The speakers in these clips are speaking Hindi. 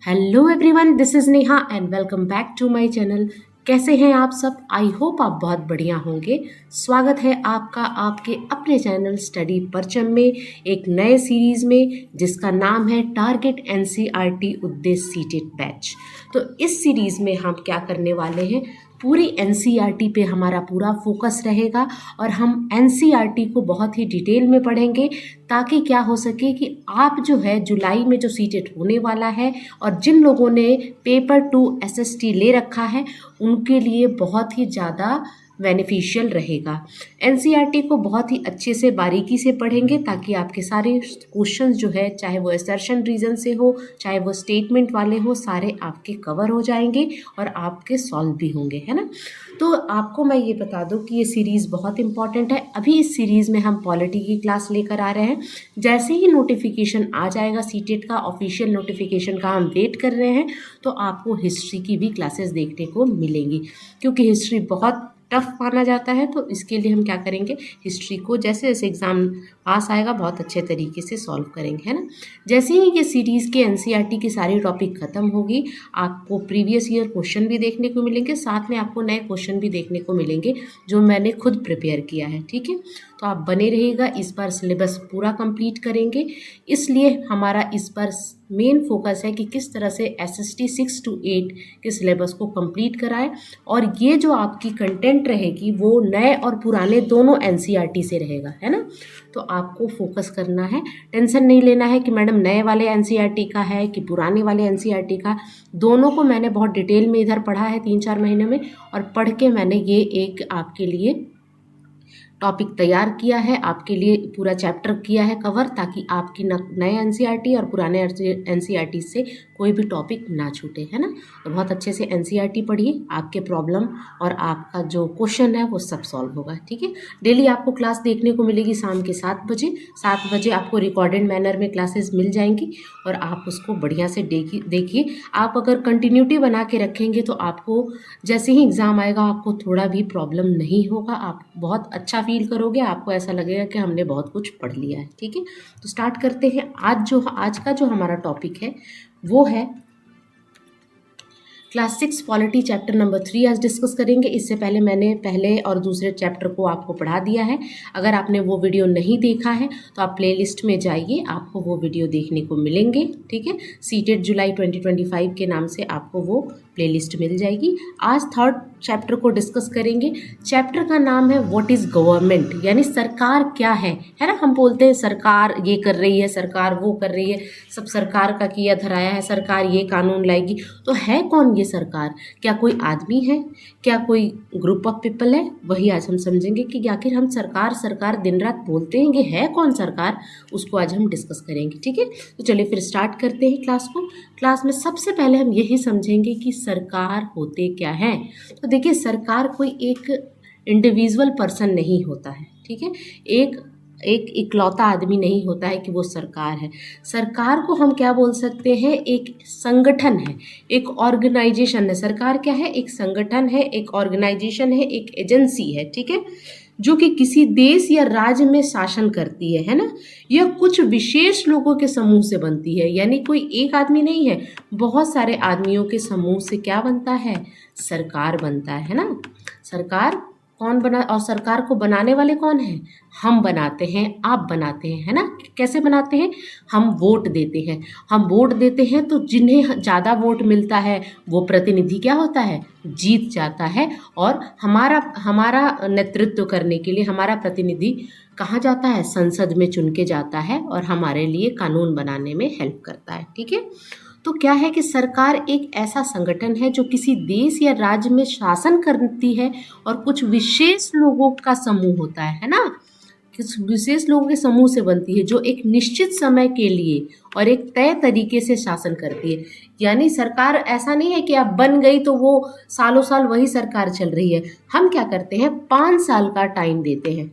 Hello everyone, this is Neha and welcome back to my channel. कैसे हैं आप सब? आई होप आप बहुत बढ़िया होंगे। स्वागत है आपका आपके अपने चैनल स्टडी परचम में एक नए सीरीज में जिसका नाम है टारगेट एनसीईआरटी उद्देश्य सीटेट बैच। तो इस सीरीज में हम क्या करने वाले हैं, पूरी एनसीईआरटी पे हमारा पूरा फोकस रहेगा और हम एनसीईआरटी को बहुत ही डिटेल में पढ़ेंगे ताकि क्या हो सके कि आप जो है जुलाई में जो सीटेट होने वाला है और जिन लोगों ने पेपर 2 एसएसटी ले रखा है उनके लिए बहुत ही ज़्यादा बेनिफिशियल रहेगा। एनसीईआरटी को बहुत ही अच्छे से बारीकी से पढ़ेंगे ताकि आपके सारे क्वेश्चंस जो है, चाहे वो असर्शन रीजन से हो चाहे वो स्टेटमेंट वाले हो, सारे आपके कवर हो जाएंगे और आपके सॉल्व भी होंगे, है ना। तो आपको मैं ये बता दूं कि ये सीरीज़ बहुत इंपॉर्टेंट है। अभी इस सीरीज़ में हम पॉलिटी की क्लास लेकर आ रहे हैं। जैसे ही नोटिफिकेशन आ जाएगा सीटेट का, ऑफिशियल नोटिफिकेशन का हम वेट कर रहे हैं, तो आपको हिस्ट्री की भी क्लासेस देखने को मिलेंगी क्योंकि हिस्ट्री बहुत टफ माना जाता है। तो इसके लिए हम क्या करेंगे, हिस्ट्री को जैसे जैसे एग्ज़ाम पास आएगा बहुत अच्छे तरीके से सॉल्व करेंगे, है ना। जैसे ही ये सीरीज़ के एनसीईआरटी की सारी टॉपिक ख़त्म होगी, आपको प्रीवियस ईयर क्वेश्चन भी देखने को मिलेंगे, साथ में आपको नए क्वेश्चन भी देखने को मिलेंगे जो मैंने खुद प्रिपेयर किया है, ठीक है। तो आप बने रहिएगा, इस बार सिलेबस पूरा कंप्लीट करेंगे। इसलिए हमारा इस बार मेन फोकस है कि किस तरह से एसएसटी 6 to 8 के सिलेबस को कंप्लीट कराएं और ये जो आपकी कंटेंट रहेगी वो नए और पुराने दोनों एनसीईआरटी से रहेगा, है ना। तो आपको फोकस करना है, टेंशन नहीं लेना है कि मैडम नए वाले एनसीईआरटी का है कि पुराने वाले एनसीईआरटी का। दोनों को मैंने बहुत डिटेल में इधर पढ़ा है 3-4 महीने में और पढ़ के मैंने ये एक आपके लिए टॉपिक तैयार किया है, आपके लिए पूरा चैप्टर किया है कवर, ताकि आपकी नए एनसीईआरटी और पुराने एनसीईआरटी से कोई भी टॉपिक ना छूटे, है ना। तो बहुत अच्छे से एनसीईआरटी पढ़िए, आपके प्रॉब्लम और आपका जो क्वेश्चन है वो सब सॉल्व होगा, ठीक है। डेली आपको क्लास देखने को मिलेगी शाम के 7 बजे आपको रिकॉर्डेड मैनर में क्लासेस मिल जाएंगी और आप उसको बढ़िया से देखिए। आप अगर कंटिन्यूटी बना के रखेंगे तो आपको जैसे ही एग्ज़ाम आएगा आपको थोड़ा भी प्रॉब्लम नहीं होगा, आप बहुत अच्छा फील करोगे, आपको ऐसा लगेगा कि हमने बहुत कुछ पढ़ लिया है, ठीक है। तो स्टार्ट करते हैं। आज का जो हमारा टॉपिक है वो है क्लास 6 पॉलिटी चैप्टर नंबर 3 आज डिस्कस करेंगे। इससे पहले मैंने पहले और दूसरे चैप्टर को आपको पढ़ा दिया है। अगर आपने वो वीडियो नहीं देखा है तो आप प्लेलिस्ट में जाइए, आपको वो वीडियो देखने को मिलेंगे, ठीक है। सीटेट जुलाई 2025 के नाम से आपको वो प्लेलिस्ट मिल जाएगी। आज थर्ड चैप्टर को डिस्कस करेंगे। चैप्टर का नाम है व्हाट इज़ गवर्नमेंट, यानी सरकार क्या है ना। हम बोलते हैं सरकार ये कर रही है, सरकार वो कर रही है, सब सरकार का किया धराया है, सरकार ये कानून लाएगी। तो है कौन ये सरकार? क्या कोई आदमी है, क्या कोई ग्रुप ऑफ पीपल है? वही आज हम समझेंगे कि आखिर हम सरकार सरकार दिन रात बोलते हैं, ये है कौन सरकार, उसको आज हम डिस्कस करेंगे, ठीक है। तो चलिए फिर स्टार्ट करते हैं क्लास को। क्लास में सबसे पहले हम यही समझेंगे कि सरकार होते क्या हैं। तो देखिए, सरकार कोई एक इंडिविजुअल पर्सन नहीं होता है, ठीक है। एक इकलौता आदमी नहीं होता है कि वो सरकार है। सरकार को हम क्या बोल सकते हैं, एक संगठन है, एक ऑर्गेनाइजेशन है। सरकार क्या है? एक संगठन है, एक ऑर्गेनाइजेशन है, एक एजेंसी है, ठीक है, जो कि किसी देश या राज्य में शासन करती है ना। यह कुछ विशेष लोगों के समूह से बनती है, यानी कोई एक आदमी नहीं है, बहुत सारे आदमियों के समूह से क्या बनता है? सरकार बनता है ना। सरकार कौन बना, और सरकार को बनाने वाले कौन हैं? हम बनाते हैं, आप बनाते हैं, है ना। कैसे बनाते हैं? हम वोट देते हैं। हम वोट देते हैं तो जिन्हें ज़्यादा वोट मिलता है वो प्रतिनिधि क्या होता है? जीत जाता है। और हमारा नेतृत्व करने के लिए हमारा प्रतिनिधि कहाँ जाता है? संसद में चुन के जाता है और हमारे लिए कानून बनाने में हेल्प करता है, ठीक है। तो क्या है कि सरकार एक ऐसा संगठन है जो किसी देश या राज्य में शासन करती है और कुछ विशेष लोगों का समूह होता है ना। कुछ विशेष लोगों के समूह से बनती है जो एक निश्चित समय के लिए और एक तय तरीके से शासन करती है। यानी सरकार ऐसा नहीं है कि आप बन गई तो वो सालों साल वही सरकार चल रही है। हम क्या करते हैं, 5 साल का टाइम देते हैं।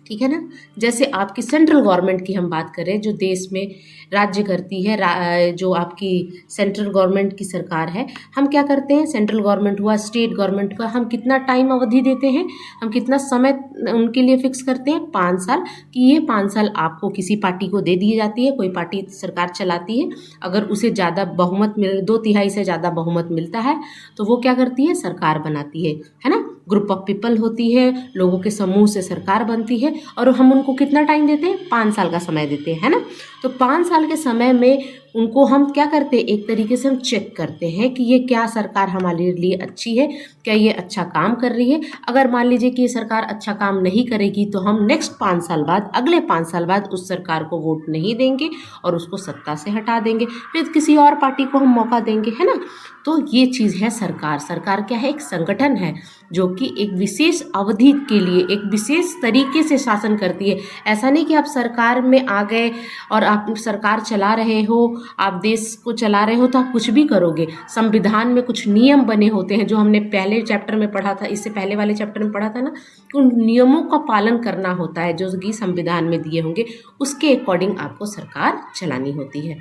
ठीक है ना। जैसे आपकी सेंट्रल गवर्नमेंट की हम बात करें, जो देश में राज्य करती है, जो आपकी सेंट्रल गवर्नमेंट की सरकार है, हम क्या करते हैं, सेंट्रल गवर्नमेंट हुआ, स्टेट गवर्नमेंट का, हम कितना टाइम अवधि देते हैं, हम कितना समय उनके लिए फिक्स करते हैं, 5 साल, कि ये 5 साल आपको किसी पार्टी को दे दी जाती है। कोई पार्टी सरकार चलाती है, अगर उसे ज़्यादा बहुमत मिल 2/3 से ज़्यादा बहुमत मिलता है तो वो क्या करती है, सरकार बनाती है ना। ग्रुप ऑफ पीपल होती है, लोगों के समूह से सरकार बनती है, और हम उनको कितना टाइम देते हैं, 5 साल का समय देते हैं, है ना। तो 5 साल के समय में उनको हम क्या करते हैं, एक तरीके से हम चेक करते हैं कि ये क्या सरकार हमारे लिए अच्छी है, क्या ये अच्छा काम कर रही है। अगर मान लीजिए कि ये सरकार अच्छा काम नहीं करेगी तो हम नेक्स्ट 5 साल बाद, अगले 5 साल बाद उस सरकार को वोट नहीं देंगे और उसको सत्ता से हटा देंगे, फिर किसी और पार्टी को हम मौका देंगे, है ना। तो ये चीज़ है सरकार। सरकार क्या है, एक संगठन है जो कि एक विशेष अवधि के लिए एक विशेष तरीके से शासन करती है। ऐसा नहीं कि आप सरकार में आ गए और आप सरकार चला रहे हो, आप देश को चला रहे हो तो आप कुछ भी करोगे। संविधान में कुछ नियम बने होते हैं, जो हमने पहले चैप्टर में पढ़ा था, इससे पहले वाले चैप्टर में पढ़ा था ना, उन नियमों का पालन करना होता है जो कि संविधान में दिए होंगे, उसके अकॉर्डिंग आपको सरकार चलानी होती है।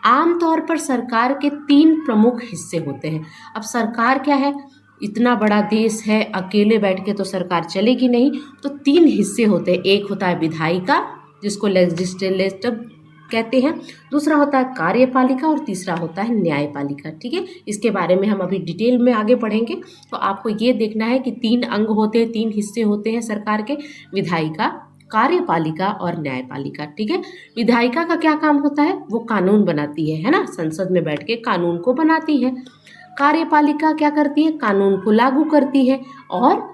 आमतौर पर सरकार के 3 प्रमुख हिस्से होते हैं। अब सरकार क्या है, इतना बड़ा देश है, अकेले बैठ के तो सरकार चलेगी नहीं, तो 3 हिस्से होते हैं। एक होता है विधायिका, जिसको लेजिस्लेटिव कहते हैं, दूसरा होता है कार्यपालिका, और तीसरा होता है न्यायपालिका। ठीक है, इसके बारे में हम अभी डिटेल में आगे पढ़ेंगे। तो आपको ये देखना है कि 3 अंग होते हैं, 3 हिस्से होते हैं सरकार के, विधायिका, कार्यपालिका और न्यायपालिका। ठीक है, विधायिका का क्या काम होता है, वो कानून बनाती है ना, संसद में बैठ के कानून को बनाती है। कार्यपालिका क्या करती है, कानून को लागू करती है। और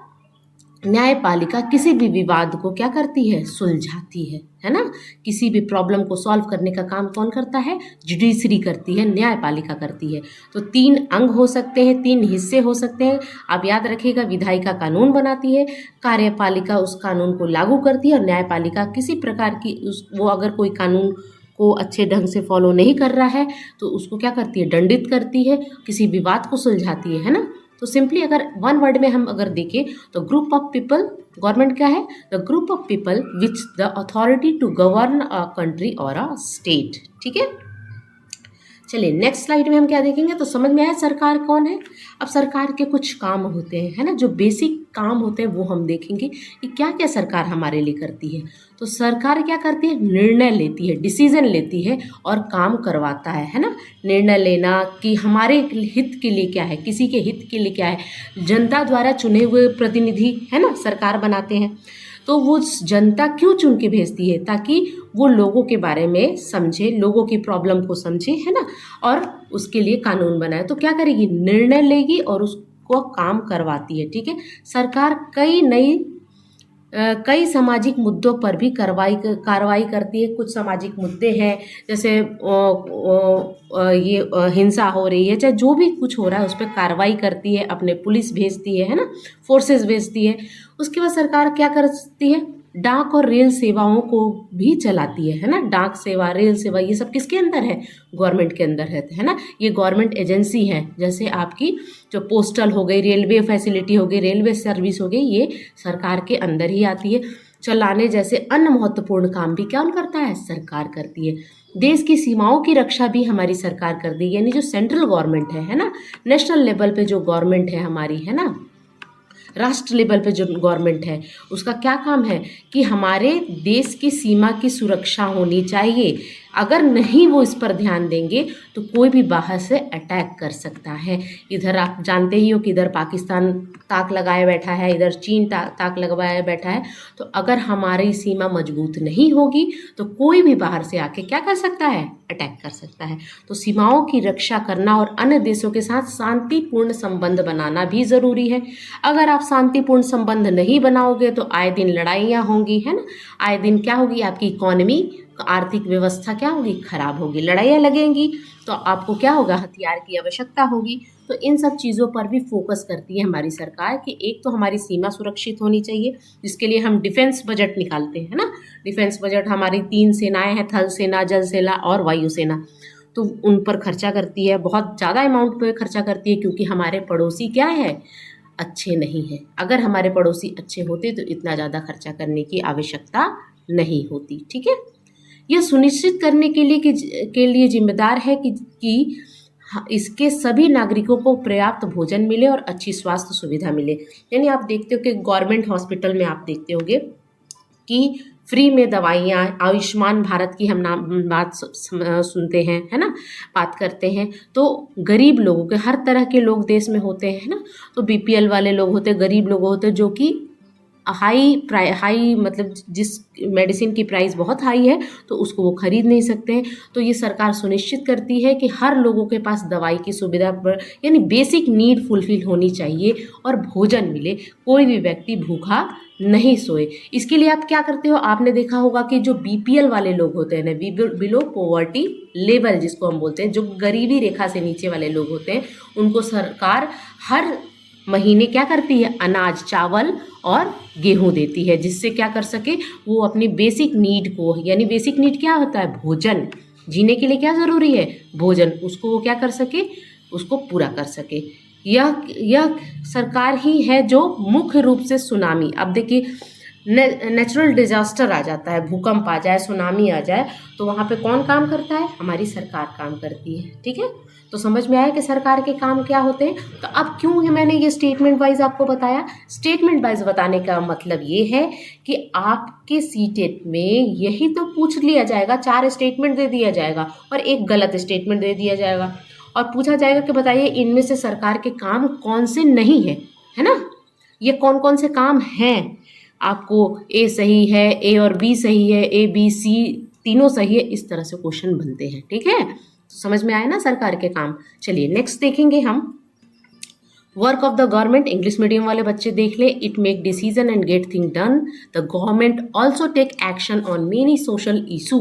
न्यायपालिका किसी भी विवाद को क्या करती है, सुलझाती है ना। किसी भी प्रॉब्लम को सॉल्व करने का काम कौन करता है, जुडिशरी करती है, न्यायपालिका करती है। तो 3 अंग हो सकते हैं, 3 हिस्से हो सकते हैं। आप याद रखिएगा, विधायिका कानून बनाती है, कार्यपालिका उस कानून को लागू करती है, और न्यायपालिका किसी प्रकार की वो अगर कोई कानून को अच्छे ढंग से फॉलो नहीं कर रहा है तो उसको क्या करती है, दंडित करती है, किसी विवाद को सुलझाती है ना। तो सिंपली अगर वन वर्ड में हम अगर देखें तो ग्रुप ऑफ पीपल, गवर्नमेंट क्या है, the group of people which the authority to govern a country और अ स्टेट। ठीक है, चलिए नेक्स्ट स्लाइड में हम क्या देखेंगे, तो समझ में आया सरकार कौन है। अब सरकार के कुछ काम होते हैं, है ना, जो बेसिक काम होते हैं वो हम देखेंगे कि क्या क्या सरकार हमारे लिए करती है। तो सरकार क्या करती है, निर्णय लेती है, डिसीजन लेती है और काम करवाता है ना। निर्णय लेना कि हमारे हित के लिए क्या है, किसी के हित के लिए क्या है, जनता द्वारा चुने हुए प्रतिनिधि है ना सरकार बनाते हैं। तो वो जनता क्यों चुन के भेजती है, ताकि वो लोगों के बारे में समझे, लोगों की प्रॉब्लम को समझे, है ना, और उसके लिए कानून बनाए। तो क्या करेगी, निर्णय लेगी और उसको काम करवाती है। ठीक है, सरकार कई सामाजिक मुद्दों पर भी कार्रवाई करती है। कुछ सामाजिक मुद्दे हैं, जैसे हिंसा हो रही है, चाहे जो भी कुछ हो रहा है उस पर कार्रवाई करती है, अपने पुलिस भेजती है ना, फोर्सेस भेजती है। उसके बाद सरकार क्या करती है, डाक और रेल सेवाओं को भी चलाती है ना। डाक सेवा, रेल सेवा, ये सब किसके अंदर है, गवर्नमेंट के अंदर है ना। ये गवर्नमेंट एजेंसी है, जैसे आपकी जो पोस्टल हो गई, रेलवे फैसिलिटी हो गई, रेलवे सर्विस हो गई, ये सरकार के अंदर ही आती है। चलाने जैसे अन्य महत्वपूर्ण काम भी कौन करता है, सरकार करती है। देश की सीमाओं की रक्षा भी हमारी सरकार करती है, यानी जो सेंट्रल गवर्नमेंट है ना, नेशनल लेवल पे जो गवर्नमेंट है हमारी, है ना, राष्ट्र लेवल पे जो गवर्नमेंट है, उसका क्या काम है कि हमारे देश की सीमा की सुरक्षा होनी चाहिए। अगर नहीं वो इस पर ध्यान देंगे तो कोई भी बाहर से अटैक कर सकता है। इधर आप जानते ही हो कि इधर पाकिस्तान ताक लगाए बैठा है, इधर चीन ताक लगाए बैठा है। तो अगर हमारी सीमा मजबूत नहीं होगी तो कोई भी बाहर से आके क्या कर सकता है, अटैक कर सकता है। तो सीमाओं की रक्षा करना और अन्य देशों के साथ शांतिपूर्ण संबंध बनाना भी ज़रूरी है। अगर आप शांतिपूर्ण संबंध नहीं बनाओगे तो आए दिन लड़ाइयाँ होंगी, है ना, आए दिन क्या होगी, आपकी इकोनॉमी, आर्थिक व्यवस्था क्या होगी, खराब होगी, लड़ाइयाँ लगेंगी, तो आपको क्या होगा, हथियार की आवश्यकता होगी। तो इन सब चीज़ों पर भी फोकस करती है हमारी सरकार कि एक तो हमारी सीमा सुरक्षित होनी चाहिए, जिसके लिए हम डिफेंस बजट निकालते हैं ना। डिफेंस बजट हमारी 3 सेनाएं हैं, थल सेना, जल सेना और वायु सेना, तो उन पर खर्चा करती है, बहुत ज़्यादा अमाउंट पे खर्चा करती है, क्योंकि हमारे पड़ोसी क्या है, अच्छे नहीं हैं। अगर हमारे पड़ोसी अच्छे होते तो इतना ज़्यादा खर्चा करने की आवश्यकता नहीं होती। ठीक है, यह सुनिश्चित करने के लिए जिम्मेदार है कि इसके सभी नागरिकों को पर्याप्त भोजन मिले और अच्छी स्वास्थ्य सुविधा मिले। यानी आप देखते हो कि गवर्नमेंट हॉस्पिटल में आप देखते होंगे कि फ्री में दवाइयाँ, आयुष्मान भारत की हम नाम बात सुनते हैं, है ना, बात करते हैं। तो गरीब लोगों के, हर तरह के लोग देश में होते हैं ना, तो बीपीएल वाले लोग होते हैं, गरीब लोग होते हैं, जो कि हाई मतलब जिस मेडिसिन की प्राइस बहुत हाई है तो उसको वो खरीद नहीं सकते हैं। तो ये सरकार सुनिश्चित करती है कि हर लोगों के पास दवाई की सुविधा पर, यानी बेसिक नीड फुलफिल होनी चाहिए और भोजन मिले, कोई भी व्यक्ति भूखा नहीं सोए। इसके लिए आप क्या करते हो, आपने देखा होगा कि जो बीपीएल वाले लोग होते हैं ना, बिलो पॉवर्टी लेवल जिसको हम बोलते हैं, जो गरीबी रेखा से नीचे वाले लोग होते हैं, उनको सरकार हर महीने क्या करती है, अनाज, चावल और गेहूं देती है, जिससे क्या कर सके वो अपनी बेसिक नीड को, यानी बेसिक नीड क्या होता है, भोजन, जीने के लिए क्या ज़रूरी है, भोजन, उसको वो क्या कर सके, उसको पूरा कर सके। यह सरकार ही है जो मुख्य रूप से सुनामी, अब देखिए नेचुरल डिजास्टर आ जाता है, भूकंप आ जाए, सुनामी आ जाए, तो वहाँ पे कौन काम करता है, हमारी सरकार काम करती है। ठीक है, तो समझ में आया कि सरकार के काम क्या होते हैं। तो अब क्यों है मैंने ये स्टेटमेंट वाइज आपको बताया, स्टेटमेंट वाइज बताने का मतलब ये है कि आपके सीटेट में यही तो पूछ लिया जाएगा, 4 स्टेटमेंट दे दिया जाएगा और एक गलत स्टेटमेंट दे दिया जाएगा और पूछा जाएगा कि बताइए इनमें से सरकार के काम कौन से नहीं है, है ना, ये कौन कौन से काम हैं। आपको ए सही है, ए और बी सही है, ए बी सी तीनों सही है, इस तरह से क्वेश्चन बनते हैं। ठीक है, तो समझ में आया ना सरकार के काम। चलिए नेक्स्ट देखेंगे हम, work of the government, English medium वाले बच्चे देख ले, it make decision and get thing done. The government also take action on many social issue,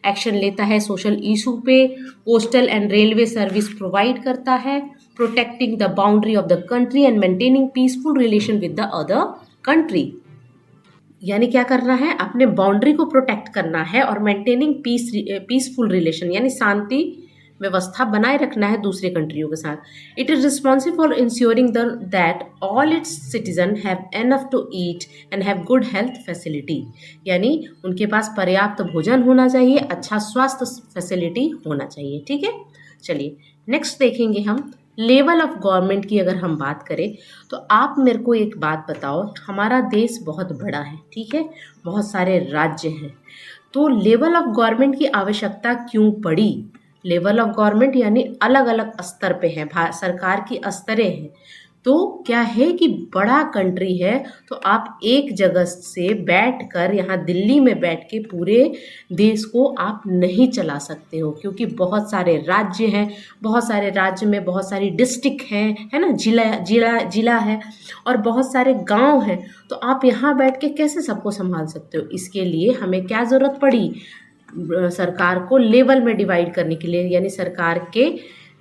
action लेता है सोशल इशू पे, postal and railway service provide करता है, protecting the boundary of the country and maintaining peaceful relation with the other country. यानी क्या करना है, अपने बाउंड्री को प्रोटेक्ट करना है और मेंटेनिंग पीसफुल रिलेशन, यानी शांति व्यवस्था बनाए रखना है दूसरे कंट्रियों के साथ। It is responsible for insuring that all its citizen have enough to eat and have good health facility, यानी उनके पास पर्याप्त भोजन होना चाहिए, अच्छा स्वास्थ्य फैसिलिटी होना चाहिए। ठीक है, चलिए नेक्स्ट देखेंगे हम, लेवल ऑफ गवर्नमेंट की अगर हम बात करें तो आप मेरे को एक बात बताओ, हमारा देश बहुत बड़ा है, ठीक है, बहुत सारे राज्य हैं, तो लेवल ऑफ गवर्नमेंट की आवश्यकता क्यों पड़ी। लेवल ऑफ गवर्नमेंट यानी अलग अलग स्तर पे है, सरकार की स्तरें हैं। तो क्या है कि बड़ा कंट्री है तो आप एक जगह से बैठकर, यहाँ दिल्ली में बैठ के पूरे देश को आप नहीं चला सकते हो, क्योंकि बहुत सारे राज्य हैं, बहुत सारे राज्य में बहुत सारी डिस्ट्रिक्ट हैं, है ना, जिला है और बहुत सारे गांव हैं। तो आप यहाँ बैठ के कैसे सबको संभाल सकते हो। इसके लिए हमें क्या ज़रूरत पड़ी, सरकार को लेवल में डिवाइड करने के लिए, यानी सरकार के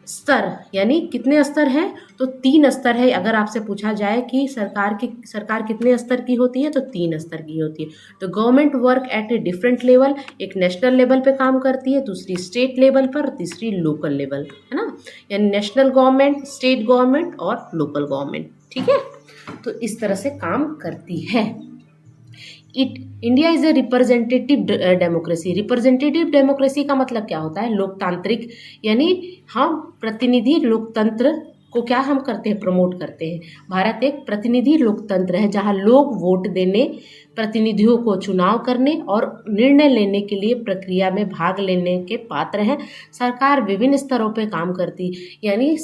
स्तर, यानी कितने स्तर हैं, तो 3 स्तर है। अगर आपसे पूछा जाए कि सरकार कितने स्तर की होती है, तो 3 स्तर की होती है। तो government work at a different level, एक नेशनल लेवल पे काम करती है, दूसरी स्टेट लेवल पर, तीसरी लोकल लेवल, है ना, यानी नेशनल गवर्नमेंट, स्टेट गवर्नमेंट और लोकल गवर्नमेंट। ठीक है, तो इस तरह से काम करती है। India is a representative democracy. Representative democracy का मतलब क्या होता है, लोकतांत्रिक, यानी हम प्रतिनिधि लोकतंत्र को क्या हम करते हैं, प्रमोट करते हैं। भारत एक प्रतिनिधि लोकतंत्र है जहां लोग वोट देने, प्रतिनिधियों को चुनाव करने और निर्णय लेने के लिए प्रक्रिया में भाग लेने के पात्र हैं। सरकार विभिन्न स्तरों पर काम करती, यानी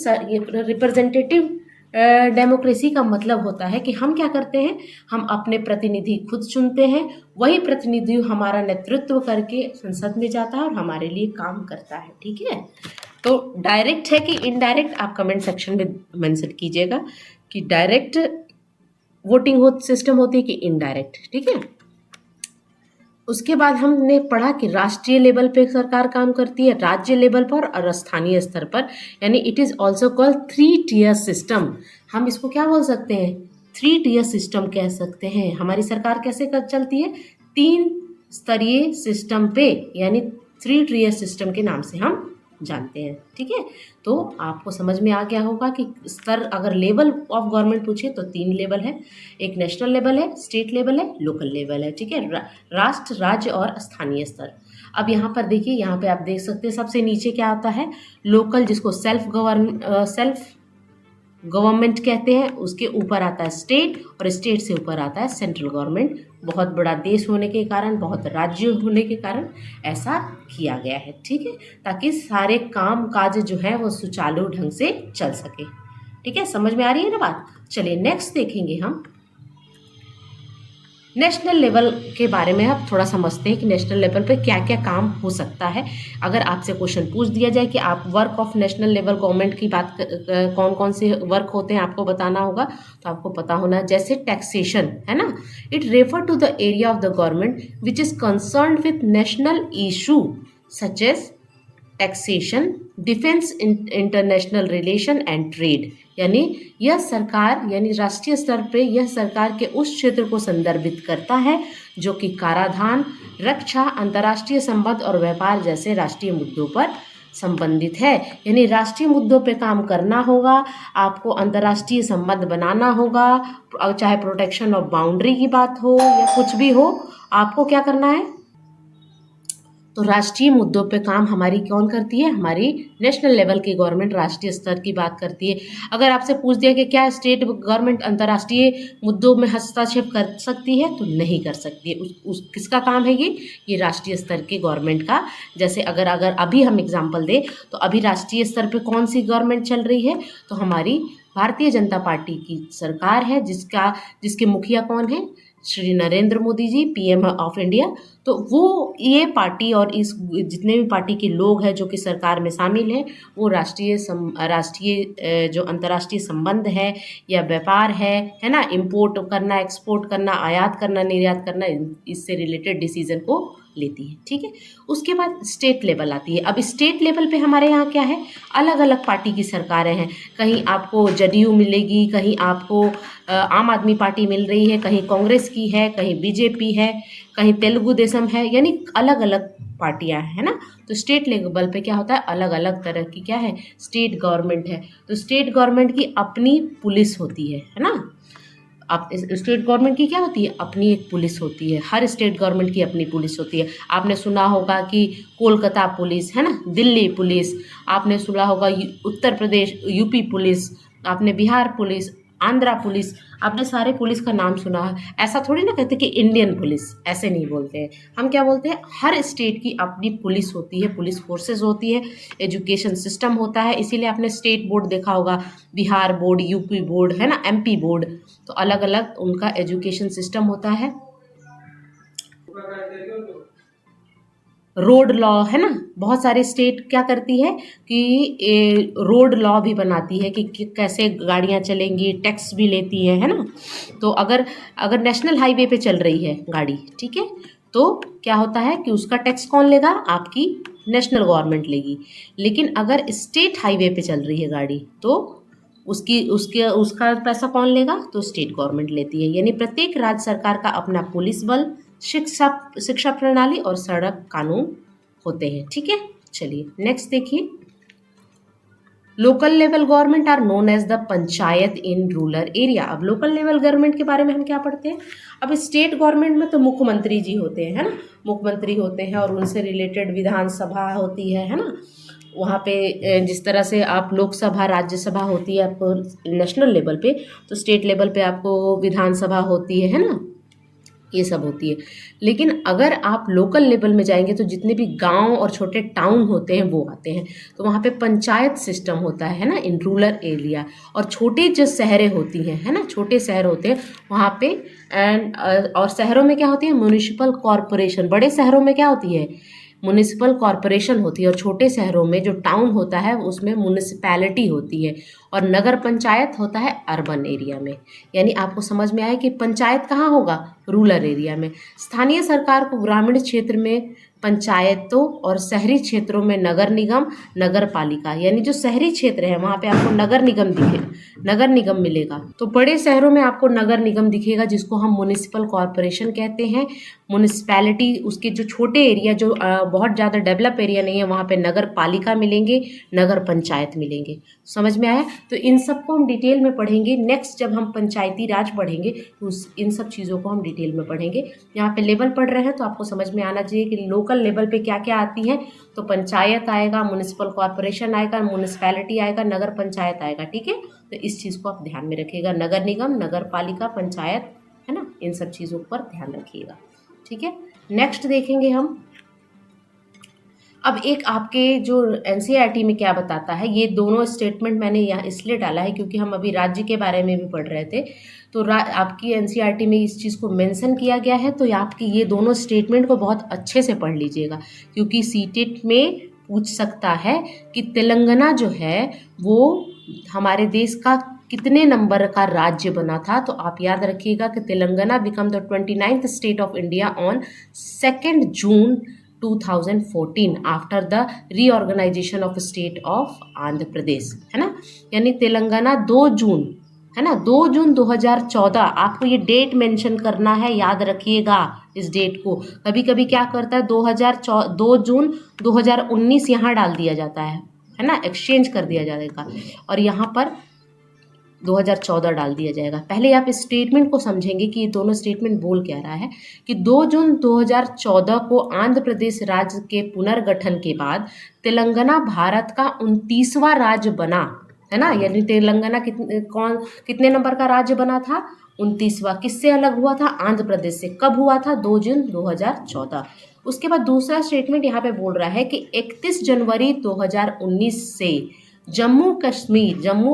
रिप्रेजेंटेटिव डेमोक्रेसी का मतलब होता है कि हम क्या करते हैं, हम अपने प्रतिनिधि खुद चुनते हैं, वही प्रतिनिधि हमारा नेतृत्व करके संसद में जाता है और हमारे लिए काम करता है। ठीक है, तो डायरेक्ट है कि इनडायरेक्ट, आप कमेंट सेक्शन में मेंशन कीजिएगा कि डायरेक्ट वोटिंग सिस्टम होती है कि इनडायरेक्ट। ठीक है, उसके बाद हमने पढ़ा कि राष्ट्रीय लेवल पे सरकार काम करती है, राज्य लेवल पर और स्थानीय स्तर पर, यानी it is also called 3 tier system. हम इसको क्या बोल सकते हैं, 3 टियर सिस्टम कह सकते हैं। हमारी सरकार कैसे चलती है, 3 स्तरीय सिस्टम पे, यानी 3 टियर सिस्टम के नाम से हम जानते हैं। ठीक है, तो आपको समझ में आ गया होगा कि स्तर, अगर लेवल ऑफ गवर्नमेंट पूछे तो 3 लेवल है, एक नेशनल लेवल है, स्टेट लेवल है, लोकल लेवल है। ठीक है, राष्ट्र, राज्य और स्थानीय स्तर। अब यहाँ पर देखिए, यहाँ पे आप देख सकते हैं सबसे नीचे क्या होता है, लोकल, जिसको सेल्फ गवर्नमेंट कहते हैं, उसके ऊपर आता है स्टेट, और स्टेट से ऊपर आता है सेंट्रल गवर्नमेंट। बहुत बड़ा देश होने के कारण, बहुत राज्य होने के कारण ऐसा किया गया है। ठीक है, ताकि सारे काम काज जो है वो सुचारू ढंग से चल सके। ठीक है, समझ में आ रही है ना बात। चलिए नेक्स्ट देखेंगे हम नेशनल लेवल के बारे में। अब थोड़ा समझते हैं कि नेशनल लेवल पे क्या क्या काम हो सकता है। अगर आपसे क्वेश्चन पूछ दिया जाए कि आप work of national level government की बात कौन कौन से वर्क होते हैं आपको बताना होगा, तो आपको पता होना, जैसे टैक्सेशन है ना, it refer to the area of the government which is concern with national issue such as taxation, defence, international relation and trade. यानी यह सरकार, यानी राष्ट्रीय स्तर पे यह सरकार के उस क्षेत्र को संदर्भित करता है जो कि कराधान, रक्षा, अंतर्राष्ट्रीय संबंध और व्यापार जैसे राष्ट्रीय मुद्दों पर संबंधित है। यानी राष्ट्रीय मुद्दों पे काम करना होगा, आपको अंतर्राष्ट्रीय संबंध बनाना होगा, चाहे प्रोटेक्शन ऑफ बाउंड्री की बात हो या कुछ भी हो, आपको क्या करना है। तो राष्ट्रीय मुद्दों पे काम हमारी कौन करती है, हमारी नेशनल लेवल की गवर्नमेंट राष्ट्रीय स्तर की बात करती है। अगर आपसे पूछ दिया कि क्या स्टेट गवर्नमेंट अंतर्राष्ट्रीय मुद्दों में हस्तक्षेप कर सकती है, तो नहीं कर सकती है। किसका काम है ये राष्ट्रीय स्तर के गवर्नमेंट का। जैसे अगर अभी हम एग्जाम्पल दें, तो अभी राष्ट्रीय स्तर पे कौन सी गवर्नमेंट चल रही है, तो हमारी भारतीय जनता पार्टी की सरकार है, जिसके मुखिया कौन है, Shri Narendra Modi ji, PM of India. तो वो ये पार्टी और इस जितने भी पार्टी के लोग हैं जो कि सरकार में शामिल हैं, वो राष्ट्रीय जो अंतर्राष्ट्रीय संबंध है या व्यापार है ना, इंपोर्ट करना, एक्सपोर्ट करना, आयात करना, निर्यात करना, इससे रिलेटेड डिसीजन को लेती है। ठीक है, उसके बाद स्टेट लेवल आती है। अब स्टेट लेवल पे हमारे यहाँ क्या है, अलग अलग पार्टी की सरकारें हैं। कहीं आपको जदयू मिलेगी, कहीं आपको आम आदमी पार्टी मिल रही है, कहीं कांग्रेस की है, कहीं बीजेपी है, कहीं तेलुगु देशम है, यानी अलग अलग पार्टियां हैं ना। तो स्टेट लेवल पे क्या होता है, अलग अलग तरह की क्या है, स्टेट गवर्नमेंट है। तो स्टेट गवर्नमेंट की अपनी पुलिस होती है ना। अब स्टेट गवर्नमेंट की क्या होती है, अपनी एक पुलिस होती है। हर स्टेट गवर्नमेंट की अपनी पुलिस होती है। आपने सुना होगा कि कोलकाता पुलिस है ना, दिल्ली पुलिस, आपने सुना होगा उत्तर प्रदेश यूपी पुलिस, आपने बिहार पुलिस, आंध्रा पुलिस, आपने सारे पुलिस का नाम सुना है। ऐसा थोड़ी ना कहते कि इंडियन पुलिस, ऐसे नहीं बोलते हैं। हम क्या बोलते हैं, हर स्टेट की अपनी पुलिस होती है, पुलिस फोर्सेस होती है, एजुकेशन सिस्टम होता है। इसीलिए आपने स्टेट बोर्ड देखा होगा, बिहार बोर्ड, यूपी बोर्ड है ना, एमपी बोर्ड, तो अलग अलग उनका एजुकेशन सिस्टम होता है। रोड लॉ है ना, बहुत सारे स्टेट क्या करती है कि रोड लॉ भी बनाती है कि कैसे गाड़ियां चलेंगी, टैक्स भी लेती है ना। तो अगर नेशनल हाईवे पे चल रही है गाड़ी, ठीक है, तो क्या होता है कि उसका टैक्स कौन लेगा, आपकी नेशनल गवर्नमेंट लेगी। लेकिन अगर स्टेट हाईवे पे चल रही है गाड़ी, तो उसका पैसा कौन लेगा, तो स्टेट गवर्नमेंट लेती है। यानी प्रत्येक राज्य सरकार का अपना पुलिस बल, शिक्षा प्रणाली और सड़क कानून होते हैं। ठीक है, चलिए नेक्स्ट देखिए। Local level government are known as the panchayat in rural area. अब लोकल लेवल गवर्नमेंट के बारे में हम क्या पढ़ते हैं। अब स्टेट गवर्नमेंट में तो मुख्यमंत्री जी होते हैं, है ना, मुख्यमंत्री होते हैं, और उनसे रिलेटेड विधानसभा होती है ना। वहाँ पे जिस तरह से आप लोकसभा, राज्यसभा होती है आपको नेशनल लेवल पे, तो स्टेट लेवल पे आपको विधानसभा होती है ना, ये सब होती है। लेकिन अगर आप लोकल लेवल में जाएंगे तो जितने भी गांव और छोटे टाउन होते हैं वो आते हैं। तो वहाँ पे पंचायत सिस्टम होता है ना, इन रूरल एरिया। और छोटे जो शहरें होती हैं, है ना, छोटे शहर होते हैं वहाँ पे, एंड और शहरों में क्या होती है, म्यूनिसिपल कॉरपोरेशन। बड़े शहरों में क्या होती है, म्यूनिसिपल कॉरपोरेशन होती है, और छोटे शहरों में जो टाउन होता है उसमें म्यूनिसिपैलिटी होती है, और नगर पंचायत होता है अर्बन एरिया में। यानी आपको समझ में आए कि पंचायत कहाँ होगा, रूरल एरिया में। स्थानीय सरकार को ग्रामीण क्षेत्र में पंचायतों और शहरी क्षेत्रों में नगर निगम, नगर पालिका। यानी जो शहरी क्षेत्र है वहाँ पे आपको नगर निगम मिलेगा। तो बड़े शहरों में आपको नगर निगम दिखेगा, जिसको हम म्युनिसिपल कॉरपोरेशन कहते हैं। म्युनिसिपैलिटी, उसके जो छोटे एरिया, जो बहुत ज़्यादा डेवलप एरिया नहीं है, वहाँ पे नगर पालिका मिलेंगे, नगर पंचायत मिलेंगे। समझ में आया? तो इन सबको हम डिटेल में पढ़ेंगे। नेक्स्ट जब हम पंचायती राज पढ़ेंगे तो इन सब चीज़ों को हम डिटेल में पढ़ेंगे। यहाँ पे लेवल पढ़ रहे हैं तो आपको समझ में आना चाहिए कि लोकल लेवल पे क्या क्या आती है। तो पंचायत आएगा, म्युनिसिपल कॉरपोरेशन आएगा, म्युनिसिपैलिटी आएगा, नगर पंचायत आएगा। ठीक है, तो इस चीज़ को आप ध्यान में रखिएगा। नगर निगम, नगर पालिका, पंचायत, है ना, इन सब चीज़ों पर ध्यान रखिएगा। ठीक है, नेक्स्ट देखेंगे हम। अब एक आपके जो एनसीईआरटी में क्या बताता है, ये दोनों स्टेटमेंट मैंने यहाँ इसलिए डाला है क्योंकि हम अभी राज्य के बारे में भी पढ़ रहे थे। तो आपकी एनसीईआरटी में इस चीज़ को मेंशन किया गया है। तो आपकी ये दोनों स्टेटमेंट को बहुत अच्छे से पढ़ लीजिएगा, क्योंकि सीटेट में पूछ सकता है कि तेलंगाना जो है वो हमारे देश का कितने नंबर का राज्य बना था। तो आप याद रखिएगा कि Telangana become the 29th state of India on 2 June 2014 after the reorganisation of state of Andhra Pradesh, है ना। यानी तेलंगाना 2 जून, है ना, 2 जून 2014। आपको ये डेट मेंशन करना है, याद रखिएगा इस डेट को। कभी कभी क्या करता है 2 जून 2019 यहाँ डाल दिया जाता है ना, एक्सचेंज कर दिया जाएगा और यहाँ पर 2014 डाल दिया जाएगा। पहले आप इस स्टेटमेंट को समझेंगे कि ये दोनों स्टेटमेंट बोल क्या रहा है कि 2 जून 2014 को आंध्र प्रदेश राज्य के पुनर्गठन के बाद तेलंगाना भारत का 29वां राज्य बना, है ना। यानी तेलंगाना कितने नंबर का राज्य बना था? 29वां। किससे अलग हुआ था? आंध्र प्रदेश से। कब हुआ था? 2 जून 2014। उसके बाद दूसरा स्टेटमेंट यहाँ पे बोल रहा है कि 31 जनवरी 2019 से जम्मू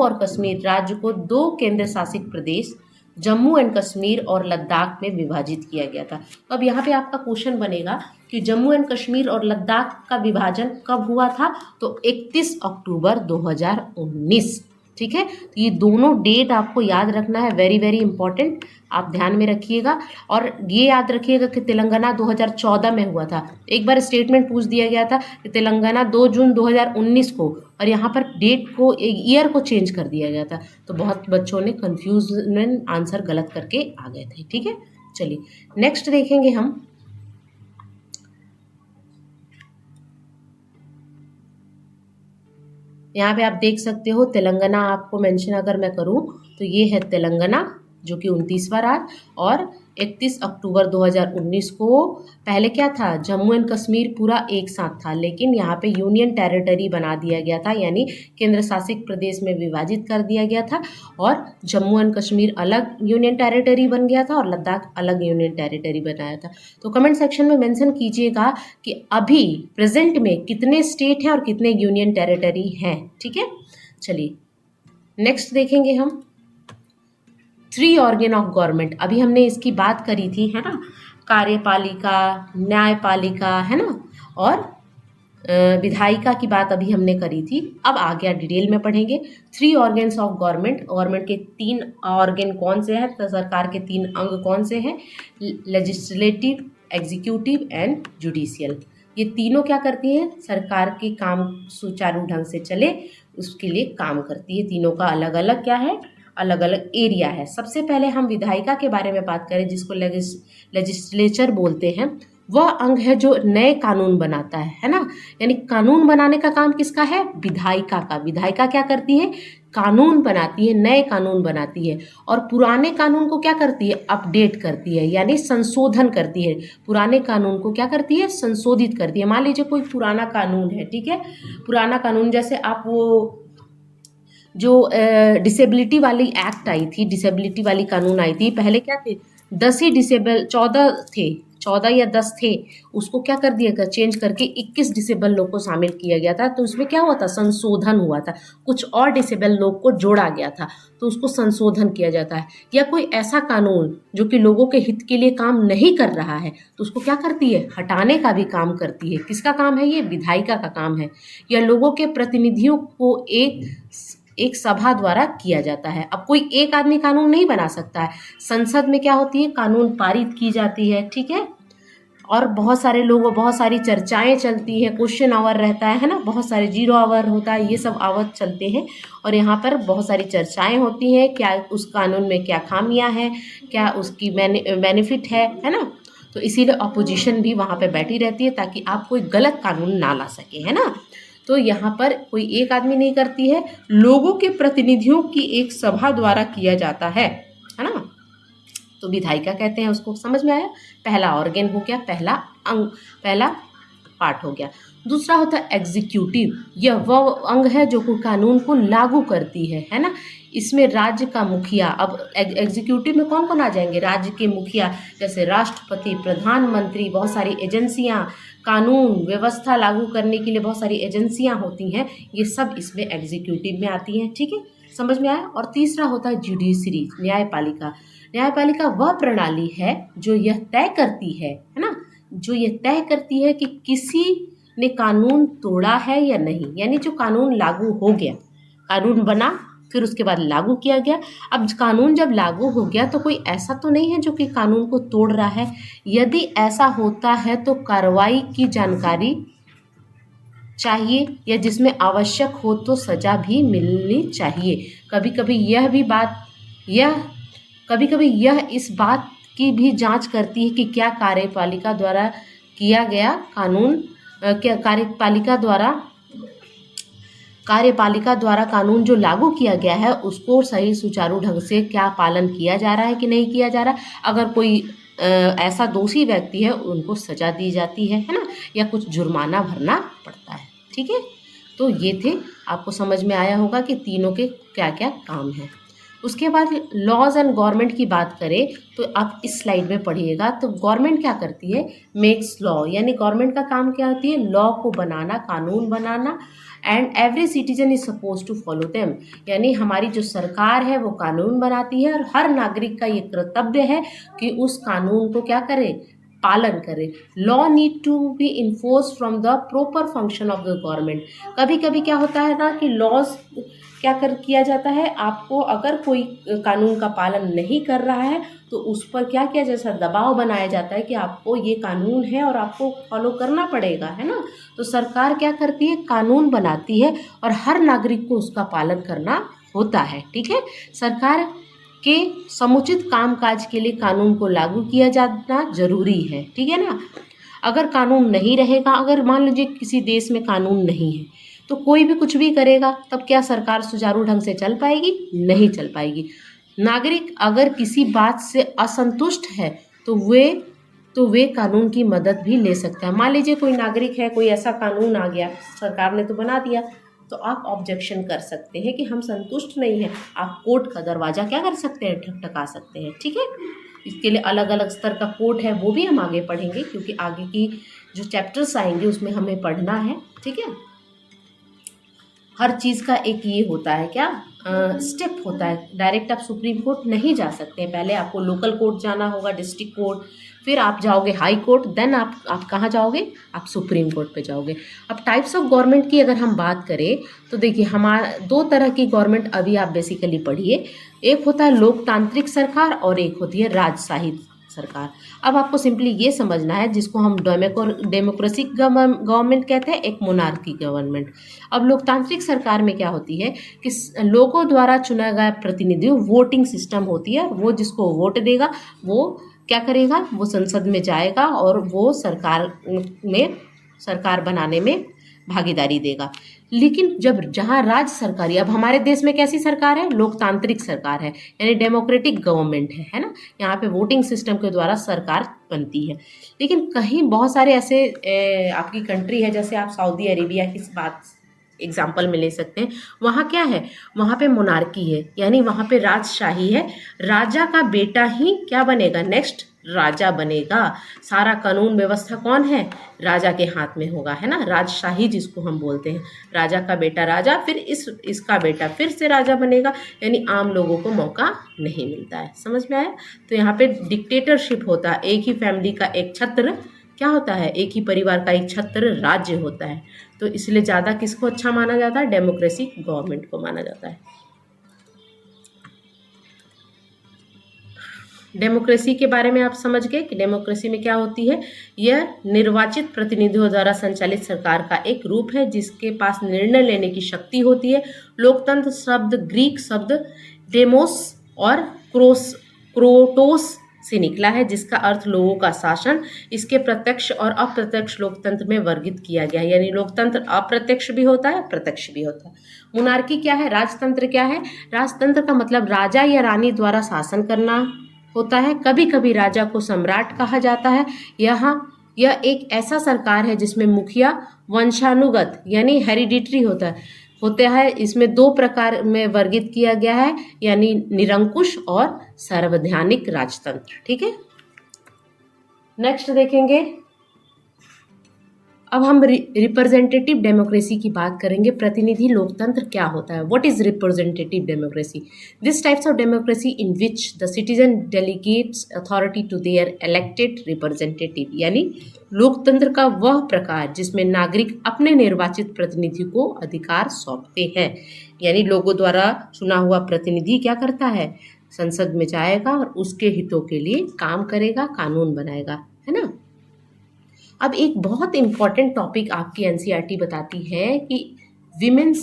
और कश्मीर राज्य को 2 केंद्र शासित प्रदेश जम्मू एंड कश्मीर और लद्दाख में विभाजित किया गया था। तो अब यहाँ पे आपका क्वेश्चन बनेगा कि जम्मू एंड कश्मीर और लद्दाख का विभाजन कब हुआ था? तो 31 अक्टूबर 2019। ठीक है, तो ये दोनों डेट आपको याद रखना है, वेरी वेरी इंपॉर्टेंट, आप ध्यान में रखिएगा। और ये याद रखिएगा कि तेलंगाना 2014 में हुआ था। एक बार स्टेटमेंट पूछ दिया गया था कि तेलंगाना 2 जून 2019 को, और यहाँ पर डेट को, ईयर को चेंज कर दिया गया था। तो बहुत बच्चों ने कन्फ्यूजन आंसर गलत करके आ गए थे। ठीक है, चलिए नेक्स्ट देखेंगे हम। यहाँ पे आप देख सकते हो तेलंगाना, आपको मेंशन अगर मैं करूँ तो ये है तेलंगाना जो कि 29वां राज्य, और 31 अक्टूबर 2019 को पहले क्या था, जम्मू एंड कश्मीर पूरा एक साथ था, लेकिन यहाँ पे यूनियन टेरिटरी बना दिया गया था, यानी केंद्र शासित प्रदेश में विभाजित कर दिया गया था, और जम्मू एंड कश्मीर अलग यूनियन टेरिटरी बन गया था और लद्दाख अलग यूनियन टेरिटरी बनाया था। तो कमेंट सेक्शन में मेंशन कीजिएगा कि अभी प्रेजेंट में कितने स्टेट हैं और कितने यूनियन टेरिटरी हैं। ठीक है, चलिए नेक्स्ट देखेंगे हम 3 ऑर्गन ऑफ गवर्नमेंट। अभी हमने इसकी बात करी थी, है ना, कार्यपालिका, न्यायपालिका, है ना, और विधायिका की बात अभी हमने करी थी। अब आगे डिटेल में पढ़ेंगे 3 ऑर्गन्स ऑफ गवर्नमेंट। गवर्नमेंट के 3 ऑर्गन कौन से हैं, तो सरकार के 3 अंग कौन से हैं? Legislative, executive and judicial. ये तीनों क्या करती हैं? सरकार के काम सुचारू ढंग से चले उसके लिए काम करती है। तीनों का अलग अलग क्या है, अलग अलग एरिया है। सबसे पहले हम विधायिका के बारे में बात करें, जिसको लेजिस्लेचर बोलते हैं। वह अंग है जो नए कानून बनाता है ना। यानी कानून बनाने का काम किसका है? विधायिका का। विधायिका क्या करती है? कानून बनाती है, नए कानून बनाती है, और पुराने कानून को क्या करती है? अपडेट करती है, यानी संशोधन करती है। पुराने कानून को क्या करती है? संशोधित करती है। मान लीजिए कोई पुराना कानून है, ठीक है, पुराना कानून, जैसे आप वो जो डिसेबिलिटी वाली एक्ट आई थी, डिसेबिलिटी वाली कानून आई थी, पहले क्या थे, 10 ही 14 या 10 थे, उसको क्या कर दिया गया, चेंज करके 21 डिसेबल लोग को शामिल किया गया था। तो उसमें क्या हुआ था? संशोधन हुआ था, कुछ और डिसेबल लोग को जोड़ा गया था, तो उसको संशोधन किया जाता है। या कोई ऐसा कानून जो कि लोगों के हित के लिए काम नहीं कर रहा है, तो उसको क्या करती है? हटाने का भी काम करती है। किसका काम है ये? विधायिका का काम है। या लोगों के प्रतिनिधियों को एक सभा द्वारा किया जाता है। अब कोई एक आदमी कानून नहीं बना सकता है, संसद में क्या होती है? कानून पारित की जाती है। ठीक है, और बहुत सारे लोगों, बहुत सारी चर्चाएं चलती हैं, क्वेश्चन आवर रहता है ना, बहुत सारे जीरो आवर होता है, ये सब आवर चलते हैं और यहाँ पर बहुत सारी चर्चाएं होती हैं, क्या उस कानून में क्या खामियां हैं, क्या उसकी बेनिफिट है ना। तो इसीलिए अपोजिशन भी वहाँ पे बैठी रहती है ताकि आप कोई गलत कानून ना ला सके, है ना। तो यहाँ पर कोई एक आदमी नहीं करती है, लोगों के प्रतिनिधियों की एक सभा द्वारा किया जाता है ना। तो विधायिका कहते हैं उसको, समझ में आया। पहला ऑर्गन हो गया, पहला अंग, पहला पार्ट हो गया। दूसरा होता है एग्जीक्यूटिव, यह वह अंग है जो कोई कानून को लागू करती है ना। इसमें राज्य का मुखिया, अब एग्जीक्यूटिव में कौन कौन आ जाएंगे, राज्य के मुखिया, जैसे राष्ट्रपति, प्रधानमंत्री, बहुत सारी एजेंसियां, कानून व्यवस्था लागू करने के लिए बहुत सारी एजेंसियां होती हैं, ये सब इसमें एग्जीक्यूटिव में आती हैं, ठीक है, समझ में आया। और तीसरा होता है जुडिशरी, न्यायपालिका। न्यायपालिका वह प्रणाली है जो यह तय करती है ना, जो यह तय करती है कि किसी ने कानून तोड़ा है या नहीं, यानी जो कानून लागू हो गया, कानून बना फिर उसके बाद लागू किया गया। अब कानून जब लागू हो गया तो कोई ऐसा तो नहीं है जो कि कानून को तोड़ रहा है। यदि ऐसा होता है तो कार्रवाई की जानकारी चाहिए, या जिसमें आवश्यक हो तो सजा भी मिलनी चाहिए। कभी कभी यह इस बात की भी जांच करती है कि क्या कार्यपालिका द्वारा किया गया कानून, क्या कार्यपालिका द्वारा कानून जो लागू किया गया है उसको सही सुचारू ढंग से क्या पालन किया जा रहा है कि नहीं किया जा रहा। अगर कोई ऐसा दोषी व्यक्ति है उनको सजा दी जाती है ना, या कुछ जुर्माना भरना पड़ता है, ठीक है। तो ये थे, आपको समझ में आया होगा कि तीनों के क्या क्या काम हैं। उसके बाद लॉज एंड गवर्नमेंट की बात करें तो आप इस स्लाइड में पढ़िएगा। तो गवर्नमेंट क्या करती है, मेक्स लॉ, यानी गवर्नमेंट का काम क्या होती है, लॉ को बनाना, कानून बनाना। And every citizen is suppose to follow them, यानी हमारी जो सरकार है वो कानून बनाती है और हर नागरिक का ये कर्तव्य है कि उस कानून को क्या करे, पालन करे। Law need to be enforce from the proper function of the government. कभी कभी क्या होता है ना कि लॉज क्या किया जाता है, आपको अगर कोई कानून का पालन नहीं कर रहा है तो उस पर क्या किया, जैसा दबाव बनाया जाता है कि आपको ये कानून है और आपको फॉलो करना पड़ेगा, है ना। तो सरकार क्या करती है, कानून बनाती है और हर नागरिक को उसका पालन करना होता है, ठीक है। सरकार के समुचित कामकाज के लिए कानून को लागू किया जाना जरूरी है, ठीक है ना। अगर कानून नहीं रहेगा, अगर मान लीजिए किसी देश में कानून नहीं है तो कोई भी कुछ भी करेगा, तब क्या सरकार सुचारू ढंग से चल पाएगी, नहीं चल पाएगी। नागरिक अगर किसी बात से असंतुष्ट है तो वे कानून की मदद भी ले सकता है। मान लीजिए कोई नागरिक है, कोई ऐसा कानून आ गया, सरकार ने तो बना दिया, तो आप ऑब्जेक्शन कर सकते हैं कि हम संतुष्ट नहीं हैं। आप कोर्ट का दरवाज़ा क्या कर सकते हैं, ठकठका सकते हैं, ठीक है। इसके लिए अलग अलग स्तर का कोर्ट है, वो भी हम आगे पढ़ेंगे क्योंकि आगे की जो चैप्टर्स आएंगे उसमें हमें पढ़ना है, ठीक है। हर चीज़ का एक ये होता है क्या, स्टेप होता है। डायरेक्ट आप सुप्रीम कोर्ट नहीं जा सकते, पहले आपको लोकल कोर्ट जाना होगा, डिस्ट्रिक्ट कोर्ट, फिर आप जाओगे हाई कोर्ट, देन आप कहाँ जाओगे, आप सुप्रीम कोर्ट पे जाओगे। अब टाइप्स ऑफ गवर्नमेंट की अगर हम बात करें तो देखिए, हमारा दो तरह की गवर्नमेंट अभी आप बेसिकली पढ़िए। एक होता है लोकतांत्रिक सरकार और एक होती है राजशाही सरकार। अब आपको सिंपली ये समझना है, जिसको हम डेमोक्रेटिक गवर्नमेंट कहते हैं, एक मोनार्की गवर्नमेंट। अब लोकतांत्रिक सरकार में क्या होती है कि लोगों द्वारा चुना गया प्रतिनिधि, वोटिंग सिस्टम होती है, वो जिसको वोट देगा वो क्या करेगा, वो संसद में जाएगा और वो सरकार बनाने में भागीदारी देगा। लेकिन जब जहाँ राज्य सरकारी, अब हमारे देश में कैसी सरकार है, लोकतांत्रिक सरकार है, यानी डेमोक्रेटिक गवर्नमेंट है ना। यहाँ पे वोटिंग सिस्टम के द्वारा सरकार बनती है। लेकिन कहीं बहुत सारे ऐसे आपकी कंट्री है, जैसे आप सऊदी अरेबिया की बात एग्जाम्पल में ले सकते हैं। वहाँ क्या है, वहाँ पे मोनार्की है, यानी वहाँ पे राजशाही है। राजा का बेटा ही क्या बनेगा, नेक्स्ट राजा बनेगा। सारा कानून व्यवस्था कौन है, राजा के हाथ में होगा, है ना। राजशाही जिसको हम बोलते हैं, राजा का बेटा राजा, फिर इसका बेटा फिर से राजा बनेगा, यानी आम लोगों को मौका नहीं मिलता है। समझ में आया। तो यहाँ पे डिक्टेटरशिप होता है, एक ही फैमिली का एक छत्र क्या होता है, एक ही परिवार का एक छत्र राज्य होता है। तो इसलिए ज़्यादा किसको अच्छा माना जाता है, डेमोक्रेसी गवर्नमेंट को माना जाता है। डेमोक्रेसी के बारे में आप समझ गए कि डेमोक्रेसी में क्या होती है। यह निर्वाचित प्रतिनिधियों द्वारा संचालित सरकार का एक रूप है जिसके पास निर्णय लेने की शक्ति होती है। लोकतंत्र शब्द ग्रीक शब्द डेमोस और क्रोटोस से निकला है जिसका अर्थ लोगों का शासन। इसके प्रत्यक्ष और अप्रत्यक्ष लोकतंत्र में वर्गित किया गया है, यानी लोकतंत्र अप्रत्यक्ष भी होता है प्रत्यक्ष भी होता है। मोनार्की क्या है, राजतंत्र क्या है। राजतंत्र का मतलब राजा या रानी द्वारा शासन करना होता है। कभी कभी राजा को सम्राट कहा जाता है। यह एक ऐसा सरकार है जिसमें मुखिया वंशानुगत यानी हेरिडिटरी होता है। इसमें दो प्रकार में वर्गित किया गया है, यानी निरंकुश और सार्वधानिक राजतंत्र। ठीक है, नेक्स्ट देखेंगे। अब हम रिप्रेजेंटेटिव डेमोक्रेसी की बात करेंगे। प्रतिनिधि लोकतंत्र क्या होता है। What is representative democracy? This types of democracy in which the citizen delegates authority to their elected representative, यानी लोकतंत्र का वह प्रकार जिसमें नागरिक अपने निर्वाचित प्रतिनिधि को अधिकार सौंपते हैं। यानी लोगों द्वारा चुना हुआ प्रतिनिधि क्या करता है, संसद में जाएगा और उसके हितों के लिए काम करेगा, कानून बनाएगा, है ना। अब एक बहुत इम्पॉर्टेंट टॉपिक आपकी एनसीईआरटी बताती है कि विमेन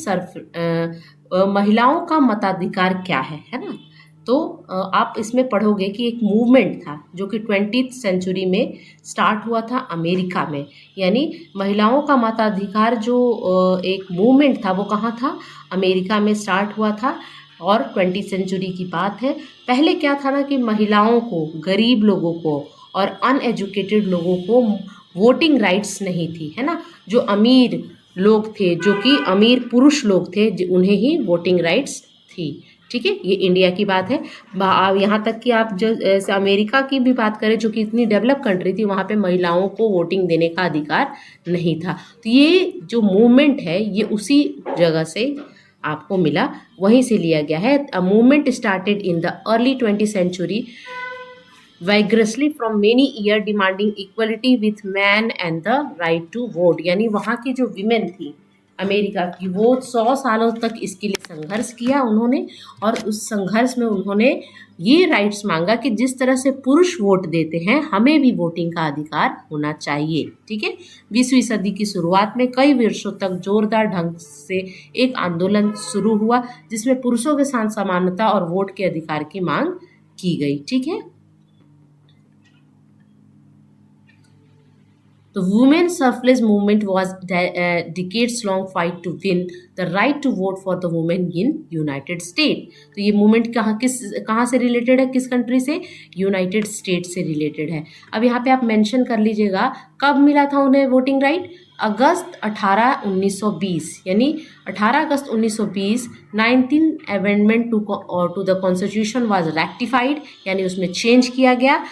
महिलाओं का मताधिकार क्या है ना। तो आप इसमें पढ़ोगे कि एक मूवमेंट था जो कि 20th सेंचुरी में स्टार्ट हुआ था अमेरिका में। यानी महिलाओं का मताधिकार जो एक मूवमेंट था वो कहाँ था, अमेरिका में स्टार्ट हुआ था और 20th सेंचुरी की बात है। पहले क्या था ना कि महिलाओं को, गरीब लोगों को और अनएजुकेटेड लोगों को वोटिंग राइट्स नहीं थी, है ना। जो अमीर लोग थे, जो कि अमीर पुरुष लोग थे, उन्हें ही वोटिंग राइट्स थी। ठीक है, ये इंडिया की बात है। यहाँ तक कि आप जो अमेरिका की भी बात करें जो कि इतनी डेवलप कंट्री थी, वहाँ पे महिलाओं को वोटिंग देने का अधिकार नहीं था। तो ये जो मूवमेंट है ये उसी जगह से आपको मिला, वहीं से लिया गया है। A movement started in the early 20th century vigorously from many year demanding equality with man and the right to vote। यानी वहाँ की जो विमेन थी अमेरिका की, वो 100 सालों तक इसके लिए संघर्ष किया उन्होंने, और उस संघर्ष में उन्होंने ये राइट्स मांगा कि जिस तरह से पुरुष वोट देते हैं हमें भी वोटिंग का अधिकार होना चाहिए। ठीक है, 20वीं सदी की शुरुआत में कई वर्षों तक जोरदार ढंग से एक आंदोलन शुरू हुआ जिसमें पुरुषों के साथ समानता और वोट के अधिकार की मांग की गई। ठीक है, The women's suffrage movement was a decades-long fight to win the right to vote for the women in United States। तो ये मूवमेंट कहाँ से रिलेटेड है, किस कंट्री से, यूनाइटेड स्टेट से रिलेटेड है। अब यहाँ पे आप मेंशन कर लीजिएगा कब मिला था उन्हें वोटिंग राइट। अगस्त 18 1920, यानी 18 अगस्त 1920 19th amendment to the constitution was rectified, यानी उसमें चेंज किया गया।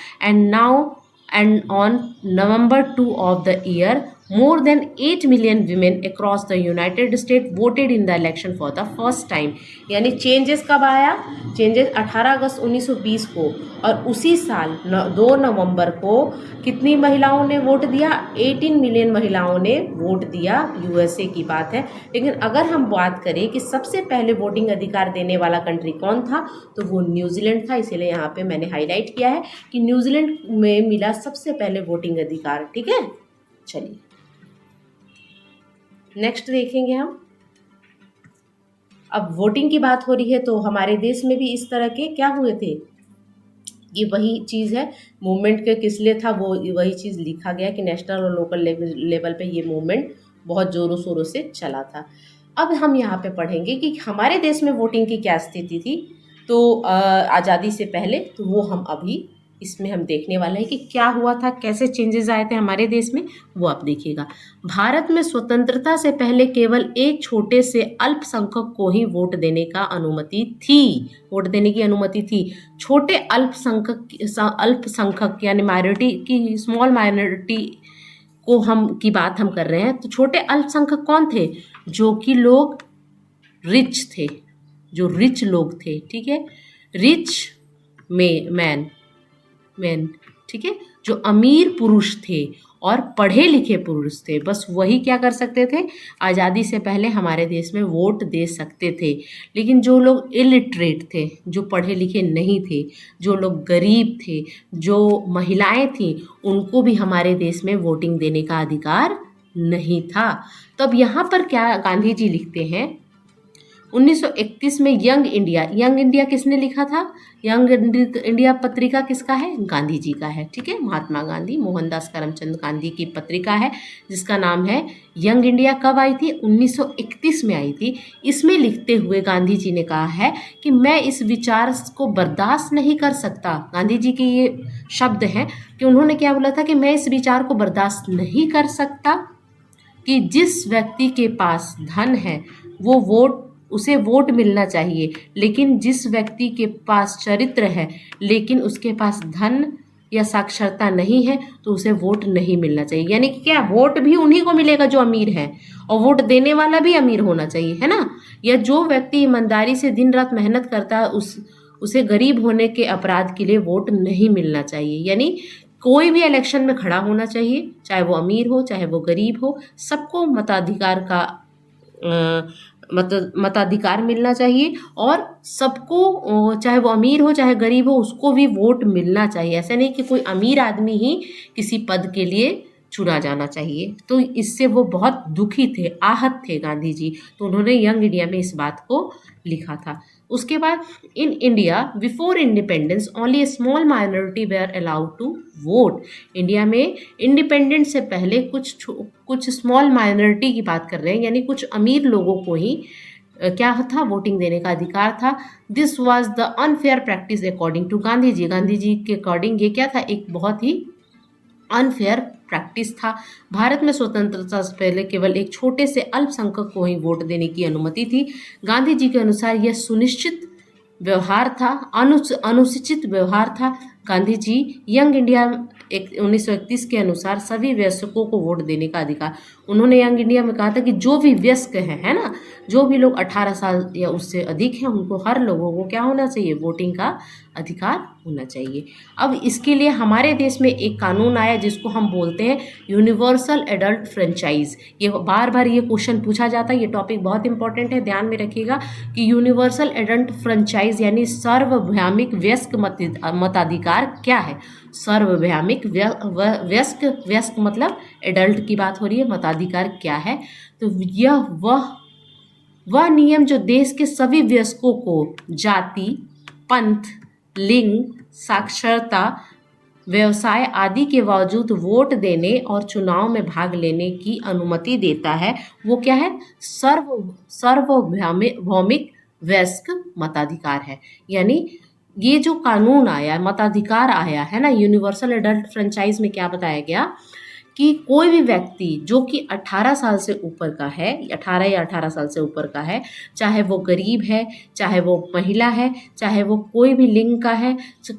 And on November 2 of the year, more than 8 million women across the United States voted in the election for the first time। यानी चेंजेस कब आया, चेंजेस 18 अगस्त 1920 को, और उसी साल 2 नवंबर को कितनी महिलाओं ने वोट दिया, 18 मिलियन महिलाओं ने वोट दिया। यूएसए की बात है। लेकिन अगर हम बात करें कि सबसे पहले वोटिंग अधिकार देने वाला कंट्री कौन था, तो वो न्यूजीलैंड था। इसीलिए यहाँ पे मैंने हाईलाइट किया है कि न्यूजीलैंड में मिला सबसे पहले वोटिंग अधिकार। ठीक है, चलिए नेक्स्ट देखेंगे हम। अब वोटिंग की बात हो रही है तो हमारे देश में भी इस तरह के क्या हुए थे, ये वही चीज़ है। मूवमेंट के किस लिए था, वो वही चीज़ लिखा गया कि नेशनल और लोकल लेवल पे ये मूवमेंट बहुत ज़ोरों शोरों से चला था। अब हम यहाँ पे पढ़ेंगे कि हमारे देश में वोटिंग की क्या स्थिति थी। तो आज़ादी से पहले, तो वो हम अभी इसमें हम देखने वाले हैं कि क्या हुआ था, कैसे चेंजेस आए थे हमारे देश में, वो आप देखिएगा। भारत में स्वतंत्रता से पहले केवल एक छोटे से अल्पसंख्यक को ही वोट देने का अनुमति थी, वोट देने की अनुमति थी। छोटे अल्पसंख्यक यानी माइनॉरिटी की, स्मॉल माइनॉरिटी को की बात हम कर रहे हैं। तो छोटे अल्पसंख्यक कौन थे, जो कि लोग रिच थे, जो रिच लोग थे। ठीक है, रिच मैन, ठीक है। जो अमीर पुरुष थे और पढ़े लिखे पुरुष थे, बस वही क्या कर सकते थे, आज़ादी से पहले हमारे देश में वोट दे सकते थे। लेकिन जो लोग इलिटरेट थे, जो पढ़े लिखे नहीं थे, जो लोग गरीब थे, जो महिलाएं थीं, उनको भी हमारे देश में वोटिंग देने का अधिकार नहीं था। तो अब यहाँ पर क्या गांधी जी लिखते हैं, 1931 में यंग इंडिया किसने लिखा था? यंग इंडिया पत्रिका किसका है? गांधी जी का है, ठीक है। महात्मा गांधी, मोहनदास करमचंद गांधी की पत्रिका है जिसका नाम है यंग इंडिया। कब आई थी? 1931 में आई थी। इसमें लिखते हुए गांधी जी ने कहा है कि मैं इस विचार को बर्दाश्त नहीं कर सकता। गांधी जी के ये शब्द हैं कि उन्होंने क्या बोला था कि मैं इस विचार को बर्दाश्त नहीं कर सकता कि जिस व्यक्ति के पास धन है उसे वोट मिलना चाहिए, लेकिन जिस व्यक्ति के पास चरित्र है लेकिन उसके पास धन या साक्षरता नहीं है तो उसे वोट नहीं मिलना चाहिए। यानी कि क्या, वोट भी उन्हीं को मिलेगा जो अमीर है, और वोट देने वाला भी अमीर होना चाहिए, है ना। या जो व्यक्ति ईमानदारी से दिन रात मेहनत करता है उसे गरीब होने के अपराध के लिए वोट नहीं मिलना चाहिए। यानी कोई भी इलेक्शन में खड़ा होना चाहिए, चाहे वो अमीर हो चाहे वो गरीब हो, सबको मताधिकार मिलना चाहिए, और सबको चाहे वो अमीर हो चाहे गरीब हो उसको भी वोट मिलना चाहिए। ऐसा नहीं कि कोई अमीर आदमी ही किसी पद के लिए चुना जाना चाहिए। तो इससे वो बहुत दुखी थे, आहत थे गांधी जी, तो उन्होंने यंग इंडिया में इस बात को लिखा था। उसके बाद, in India before independence only a small minority were allowed to vote. India में इंडिपेंडेंस से पहले कुछ स्मॉल माइनॉरिटी की बात कर रहे हैं, यानी कुछ अमीर लोगों को ही क्या था, वोटिंग देने का अधिकार था। This was the unfair practice according to Gandhi ji. Gandhi ji के अकॉर्डिंग ये क्या था, एक बहुत ही अनफेयर प्रैक्टिस था। भारत में स्वतंत्रता से पहले केवल एक छोटे से अल्पसंख्यक को ही वोट देने की अनुमति थी। गांधी जी के अनुसार यह सुनिश्चित व्यवहार था, अनुचित व्यवहार था। गांधी जी यंग इंडिया 1931 के अनुसार सभी वयस्कों को वोट देने का अधिकार, उन्होंने यंग इंडिया में कहा था कि जो भी वयस्क हैं, है ना, जो भी लोग 18 साल या उससे अधिक हैं, उनको हर लोगों को क्या होना चाहिए, वोटिंग का अधिकार होना चाहिए। अब इसके लिए हमारे देश में एक कानून आया जिसको हम बोलते हैं यूनिवर्सल एडल्ट फ्रेंचाइज। ये बार बार ये क्वेश्चन पूछा जाता है, ये टॉपिक बहुत इंपॉर्टेंट है, ध्यान में रखिएगा कि यूनिवर्सल एडल्ट फ्रेंचाइज यानी सार्वभौमिक वयस्क मताधिकार क्या है। सार्वभौमिक वयस्क मतलब एडल्ट की बात हो रही है, मताधिकार क्या है, तो यह वह नियम जो देश के सभी वयस्कों को जाति, पंथ, लिंग, साक्षरता, व्यवसाय आदि के बावजूद वोट देने और चुनाव में भाग लेने की अनुमति देता है, वो क्या है, सार्वभौमिक वयस्क मताधिकार है। यानी ये जो कानून आया, मताधिकार आया है ना, यूनिवर्सल एडल्ट फ्रेंचाइज में क्या बताया गया कि कोई भी व्यक्ति जो कि 18 साल से ऊपर का है, 18 या 18 साल से ऊपर का है, चाहे वो गरीब है, चाहे वो महिला है, चाहे वो कोई भी लिंग का है,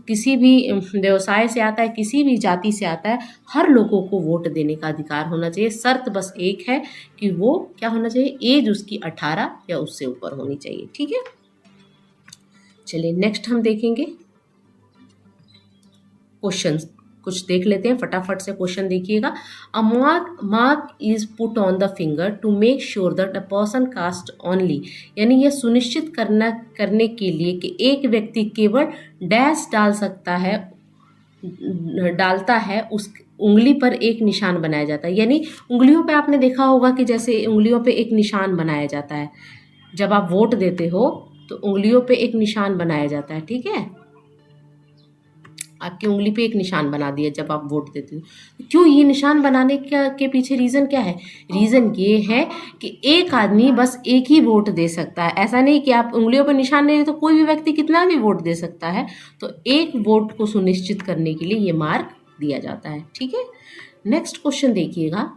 किसी भी व्यवसाय से आता है, किसी भी जाति से आता है, हर लोगों को वोट देने का अधिकार होना चाहिए। शर्त बस एक है कि वो क्या होना चाहिए, एज उसकी 18 या उससे ऊपर होनी चाहिए, ठीक है। चलिए नेक्स्ट हम देखेंगे क्वेश्चन, कुछ देख लेते हैं, फटाफट से क्वेश्चन देखिएगा। A mark is put on the finger to make sure that a person cast only, यानी यह सुनिश्चित करने के लिए कि एक व्यक्ति केवल डैश डालता है, उस उंगली पर एक निशान बनाया जाता है। यानी उंगलियों पे आपने देखा होगा कि जैसे उंगलियों पे एक निशान बनाया जाता है, जब आप वोट देते हो तो उंगलियों पे एक निशान बनाया जाता है, ठीक है, आपकी उंगली पे एक निशान बना दिया जब आप वोट देते हो। क्यों ये निशान बनाने के पीछे रीज़न क्या है? रीज़न ये है कि एक आदमी बस एक ही वोट दे सकता है। ऐसा नहीं कि आप उंगलियों पर निशान नहीं, तो कोई भी व्यक्ति कितना भी वोट दे सकता है। तो एक वोट को सुनिश्चित करने के लिए ये मार्क दिया जाता है, ठीक है। नेक्स्ट क्वेश्चन देखिएगा,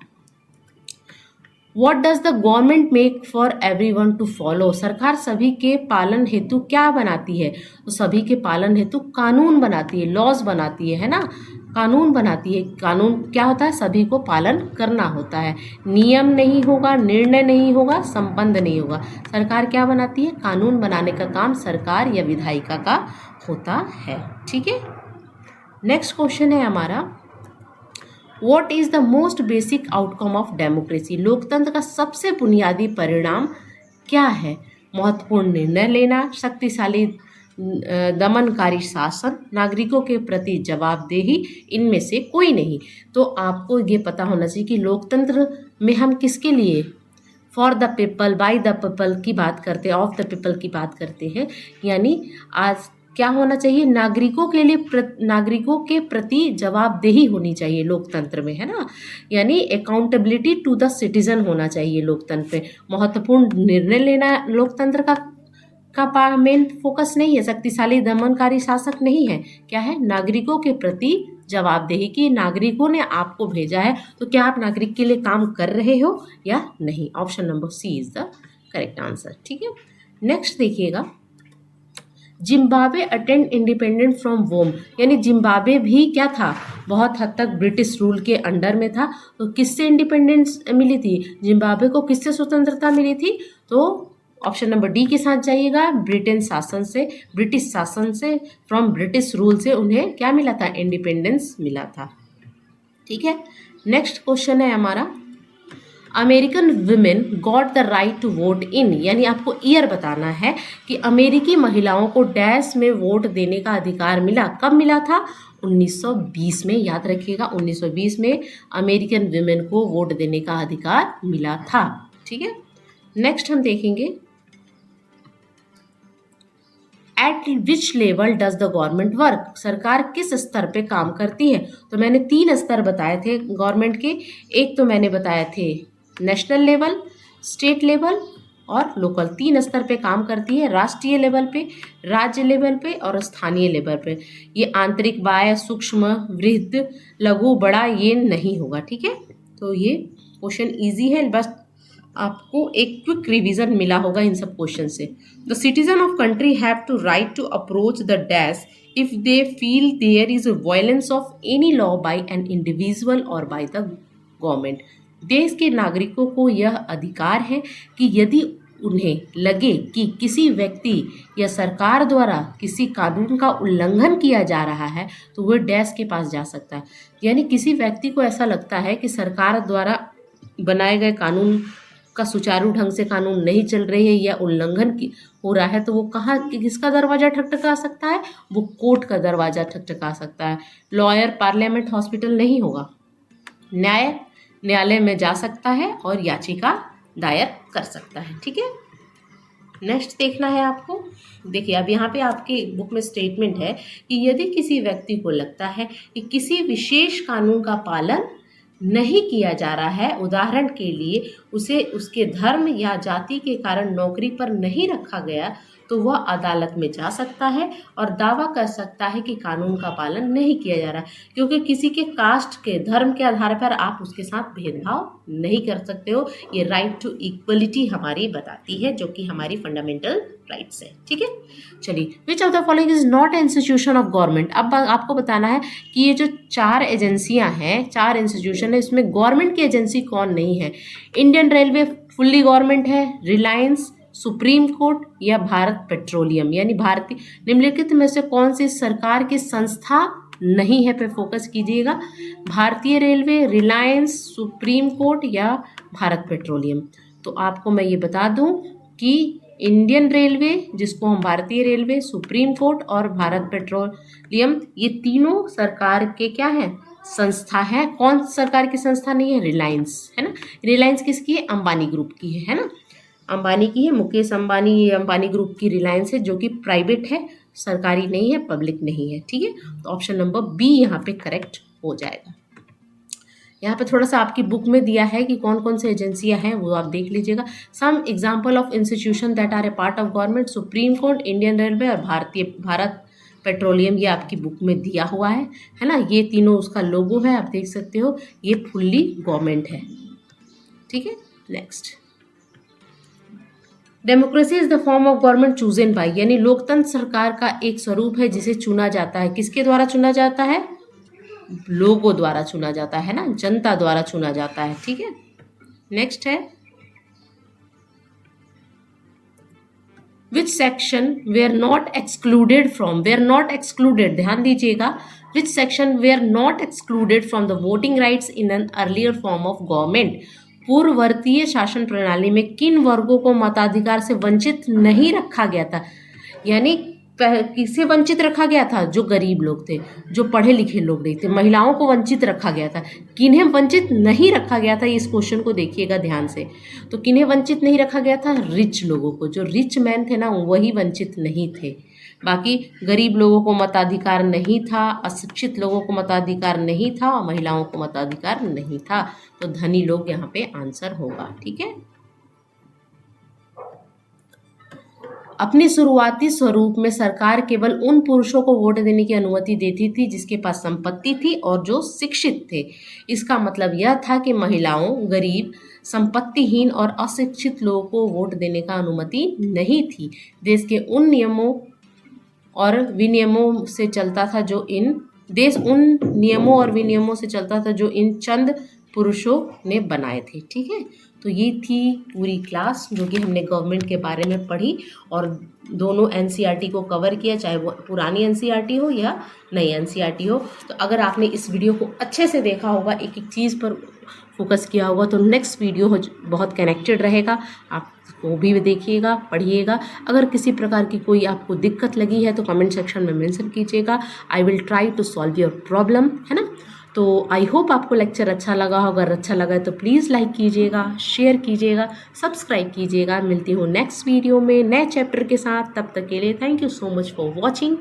What does the government make for everyone to follow? सरकार सभी के पालन हेतु क्या बनाती है? तो सभी के पालन हेतु कानून बनाती है, लॉज बनाती है ना, कानून बनाती है। कानून क्या होता है? सभी को पालन करना होता है। नियम नहीं होगा, निर्णय नहीं होगा, संबंध नहीं होगा। सरकार क्या बनाती है? कानून बनाने का काम सरकार या विधायिका का होता है, ठीक है। नेक्स्ट क्वेश्चन है हमारा, what is the most basic outcome of democracy, लोकतंत्र का सबसे बुनियादी परिणाम क्या है? महत्वपूर्ण निर्णय लेना, शक्तिशाली दमनकारी शासन, नागरिकों के प्रति जवाबदेही, इनमें से कोई नहीं। तो आपको ये पता होना चाहिए कि लोकतंत्र में हम किसके लिए, for the people, by the people की बात करते हैं, ऑफ द पीपल की बात करते हैं। यानी आज क्या होना चाहिए, नागरिकों के लिए नागरिकों के प्रति जवाबदेही होनी चाहिए लोकतंत्र में, है ना। यानी अकाउंटेबिलिटी टू द सिटीजन होना चाहिए लोकतंत्र में। महत्वपूर्ण निर्णय लेना लोकतंत्र का मेन फोकस नहीं है, शक्तिशाली दमनकारी शासक नहीं है, क्या है, नागरिकों के प्रति जवाबदेही की। नागरिकों ने आपको भेजा है तो क्या आप नागरिक के लिए काम कर रहे हो या नहीं। Option number C is the correct answer. ठीक है, नेक्स्ट देखिएगा, Zimbabwe attained independent from whom, यानी जिम्बाब्वे भी क्या था, बहुत हद तक ब्रिटिश रूल के अंडर में था। तो किससे इंडिपेंडेंस मिली थी, जिम्बाब्वे को किससे स्वतंत्रता मिली थी? तो ऑप्शन नंबर डी के साथ जाइएगा, ब्रिटेन शासन से, ब्रिटिश शासन से, फ्रॉम ब्रिटिश रूल से उन्हें क्या मिला था, इंडिपेंडेंस मिला था। ठीक है, नेक्स्ट क्वेश्चन है हमारा, American women got the right to vote in, यानी आपको ईयर बताना है कि अमेरिकी महिलाओं को डैश में वोट देने का अधिकार मिला, कब मिला था, 1920 में। याद रखिएगा 1920 में अमेरिकन वुमेन को वोट देने का अधिकार मिला था। ठीक है, नेक्स्ट हम देखेंगे, eight which level does the government work, सरकार किस स्तर पे काम करती है? तो मैंने 3 स्तर बताए थे गवर्नमेंट के, एक तो मैंने बताए थे नेशनल लेवल, स्टेट लेवल और लोकल। 3 स्तर पे काम करती है, राष्ट्रीय लेवल पे, राज्य लेवल पे और स्थानीय लेवल पे। ये आंतरिक, बाह्य, सूक्ष्म, वृहद, लघु, बड़ा ये नहीं होगा। ठीक है, तो ये क्वेश्चन इजी है, बस आपको एक क्विक रिवीजन मिला होगा इन सब क्वेश्चन से। The citizen of country have to right to approach the dash if they feel there is violence of any law by an individual और बाय द गवर्नमेंट। देश के नागरिकों को यह अधिकार है कि यदि उन्हें लगे कि किसी व्यक्ति या सरकार द्वारा किसी कानून का उल्लंघन किया जा रहा है तो वह डैश के पास जा सकता है। यानी किसी व्यक्ति को ऐसा लगता है कि सरकार द्वारा बनाए गए कानून का सुचारू ढंग से कानून नहीं चल रही है या उल्लंघन हो रहा है, तो वो कहाँ, किसका दरवाजा ठकठका सकता है, वो कोर्ट का दरवाजा ठकठका सकता है। लॉयर, पार्लियामेंट, हॉस्पिटल नहीं होगा, न्यायालय में जा सकता है और याचिका दायर कर सकता है। ठीक है, नेक्स्ट देखना है आपको, देखिए अब यहाँ पे आपके बुक में स्टेटमेंट है कि यदि किसी व्यक्ति को लगता है कि किसी विशेष कानून का पालन नहीं किया जा रहा है, उदाहरण के लिए उसे उसके धर्म या जाति के कारण नौकरी पर नहीं रखा गया, तो वह अदालत में जा सकता है और दावा कर सकता है कि कानून का पालन नहीं किया जा रहा है। क्योंकि किसी के कास्ट के, धर्म के आधार पर आप उसके साथ भेदभाव नहीं कर सकते हो। ये राइट टू इक्वलिटी हमारी बताती है, जो कि हमारी फंडामेंटल राइट्स है। ठीक है, चलिए, which of the following is not institution of government. अब आपको बताना है कि ये जो 4 एजेंसियां हैं, 4 इंस्टीट्यूशन है, इसमें गवर्नमेंट की एजेंसी कौन नहीं है। इंडियन रेलवे फुल्ली गवर्नमेंट है, रिलायंस, सुप्रीम कोर्ट या भारत पेट्रोलियम, यानी भारतीय निम्नलिखित में से कौन सी सरकार की संस्था नहीं है पे फोकस कीजिएगा। भारतीय रेलवे, रिलायंस, सुप्रीम कोर्ट या भारत पेट्रोलियम। तो आपको मैं ये बता दूं कि इंडियन रेलवे, जिसको हम भारतीय रेलवे, सुप्रीम कोर्ट और भारत पेट्रोलियम, ये तीनों सरकार के क्या है, संस्था है। कौन सरकार की संस्था नहीं है, रिलायंस, है ना। रिलायंस किसकी है, अंबानी ग्रुप की है ना, अंबानी की है, मुकेश अंबानी, ये अंबानी ग्रुप की रिलायंस है, जो कि प्राइवेट है, सरकारी नहीं है, पब्लिक नहीं है। ठीक है, तो ऑप्शन नंबर बी यहाँ पे करेक्ट हो जाएगा। यहाँ पे थोड़ा सा आपकी बुक में दिया है कि कौन कौन से एजेंसियां हैं, वो आप देख लीजिएगा। Some example of institution that are a part of government, Supreme Court, Indian railway और भारत पेट्रोलियम, ये आपकी बुक में दिया हुआ है ना। ये तीनों उसका लोगो है, आप देख सकते हो, ये फुल्ली गवर्नमेंट है। ठीक है, next, democracy is the form of government chosen bye, यानी लोकतंत्र सरकार का एक स्वरूप है जिसे चुना जाता है। किसके द्वारा चुना जाता है, लोगों द्वारा चुना जाता है ना, जनता द्वारा चुना जाता है। ठीक है, नेक्स्ट है, which section were not excluded from, were not excluded, ध्यान दीजिएगा, which section were not excluded from the voting rights in an earlier form of government. पूर्ववर्तीय शासन प्रणाली में किन वर्गों को मताधिकार से वंचित नहीं रखा गया था, यानी किसे वंचित रखा गया था, जो गरीब लोग थे, जो पढ़े लिखे लोग नहीं थे, महिलाओं को वंचित रखा गया था। किन्हें वंचित नहीं रखा गया था, इस क्वेश्चन को देखिएगा ध्यान से। तो किन्हें वंचित नहीं रखा गया था, रिच लोगों को, जो रिच मैन थे ना वही वंचित नहीं थे। बाकी गरीब लोगों को मताधिकार नहीं था, अशिक्षित लोगों को मताधिकार नहीं था और महिलाओं को मताधिकार नहीं था। तो धनी लोग यहाँ पे आंसर होगा। ठीक है, अपने शुरुआती स्वरूप में सरकार केवल उन पुरुषों को वोट देने की अनुमति देती थी जिसके पास संपत्ति थी और जो शिक्षित थे। इसका मतलब यह था कि महिलाओं, गरीब, संपत्तिहीन और अशिक्षित लोगों को वोट देने का अनुमति नहीं थी। देश के उन नियमों और विनियमों से चलता था जो इन देश उन नियमों और विनियमों से चलता था जो इन चंद पुरुषों ने बनाए थे। ठीक है, तो ये थी पूरी क्लास जो कि हमने गवर्नमेंट के बारे में पढ़ी और दोनों एनसीईआरटी को कवर किया, चाहे वो पुरानी एनसीईआरटी हो या नई एनसीईआरटी हो। तो अगर आपने इस वीडियो को अच्छे से देखा होगा, एक एक चीज़ पर फोकस किया होगा, तो नेक्स्ट वीडियो बहुत कनेक्टेड रहेगा। आप वो भी देखिएगा, पढ़िएगा। अगर किसी प्रकार की कोई आपको दिक्कत लगी है तो कमेंट सेक्शन में मेंशन कीजिएगा। I will try to solve your problem, है ना। तो आई होप आपको लेक्चर अच्छा लगा होगा। अगर अच्छा लगा है तो प्लीज़ लाइक कीजिएगा, शेयर कीजिएगा, सब्सक्राइब कीजिएगा। मिलती हूँ नेक्स्ट वीडियो में नए चैप्टर के साथ। तब तक के लिए thank you so much for watching.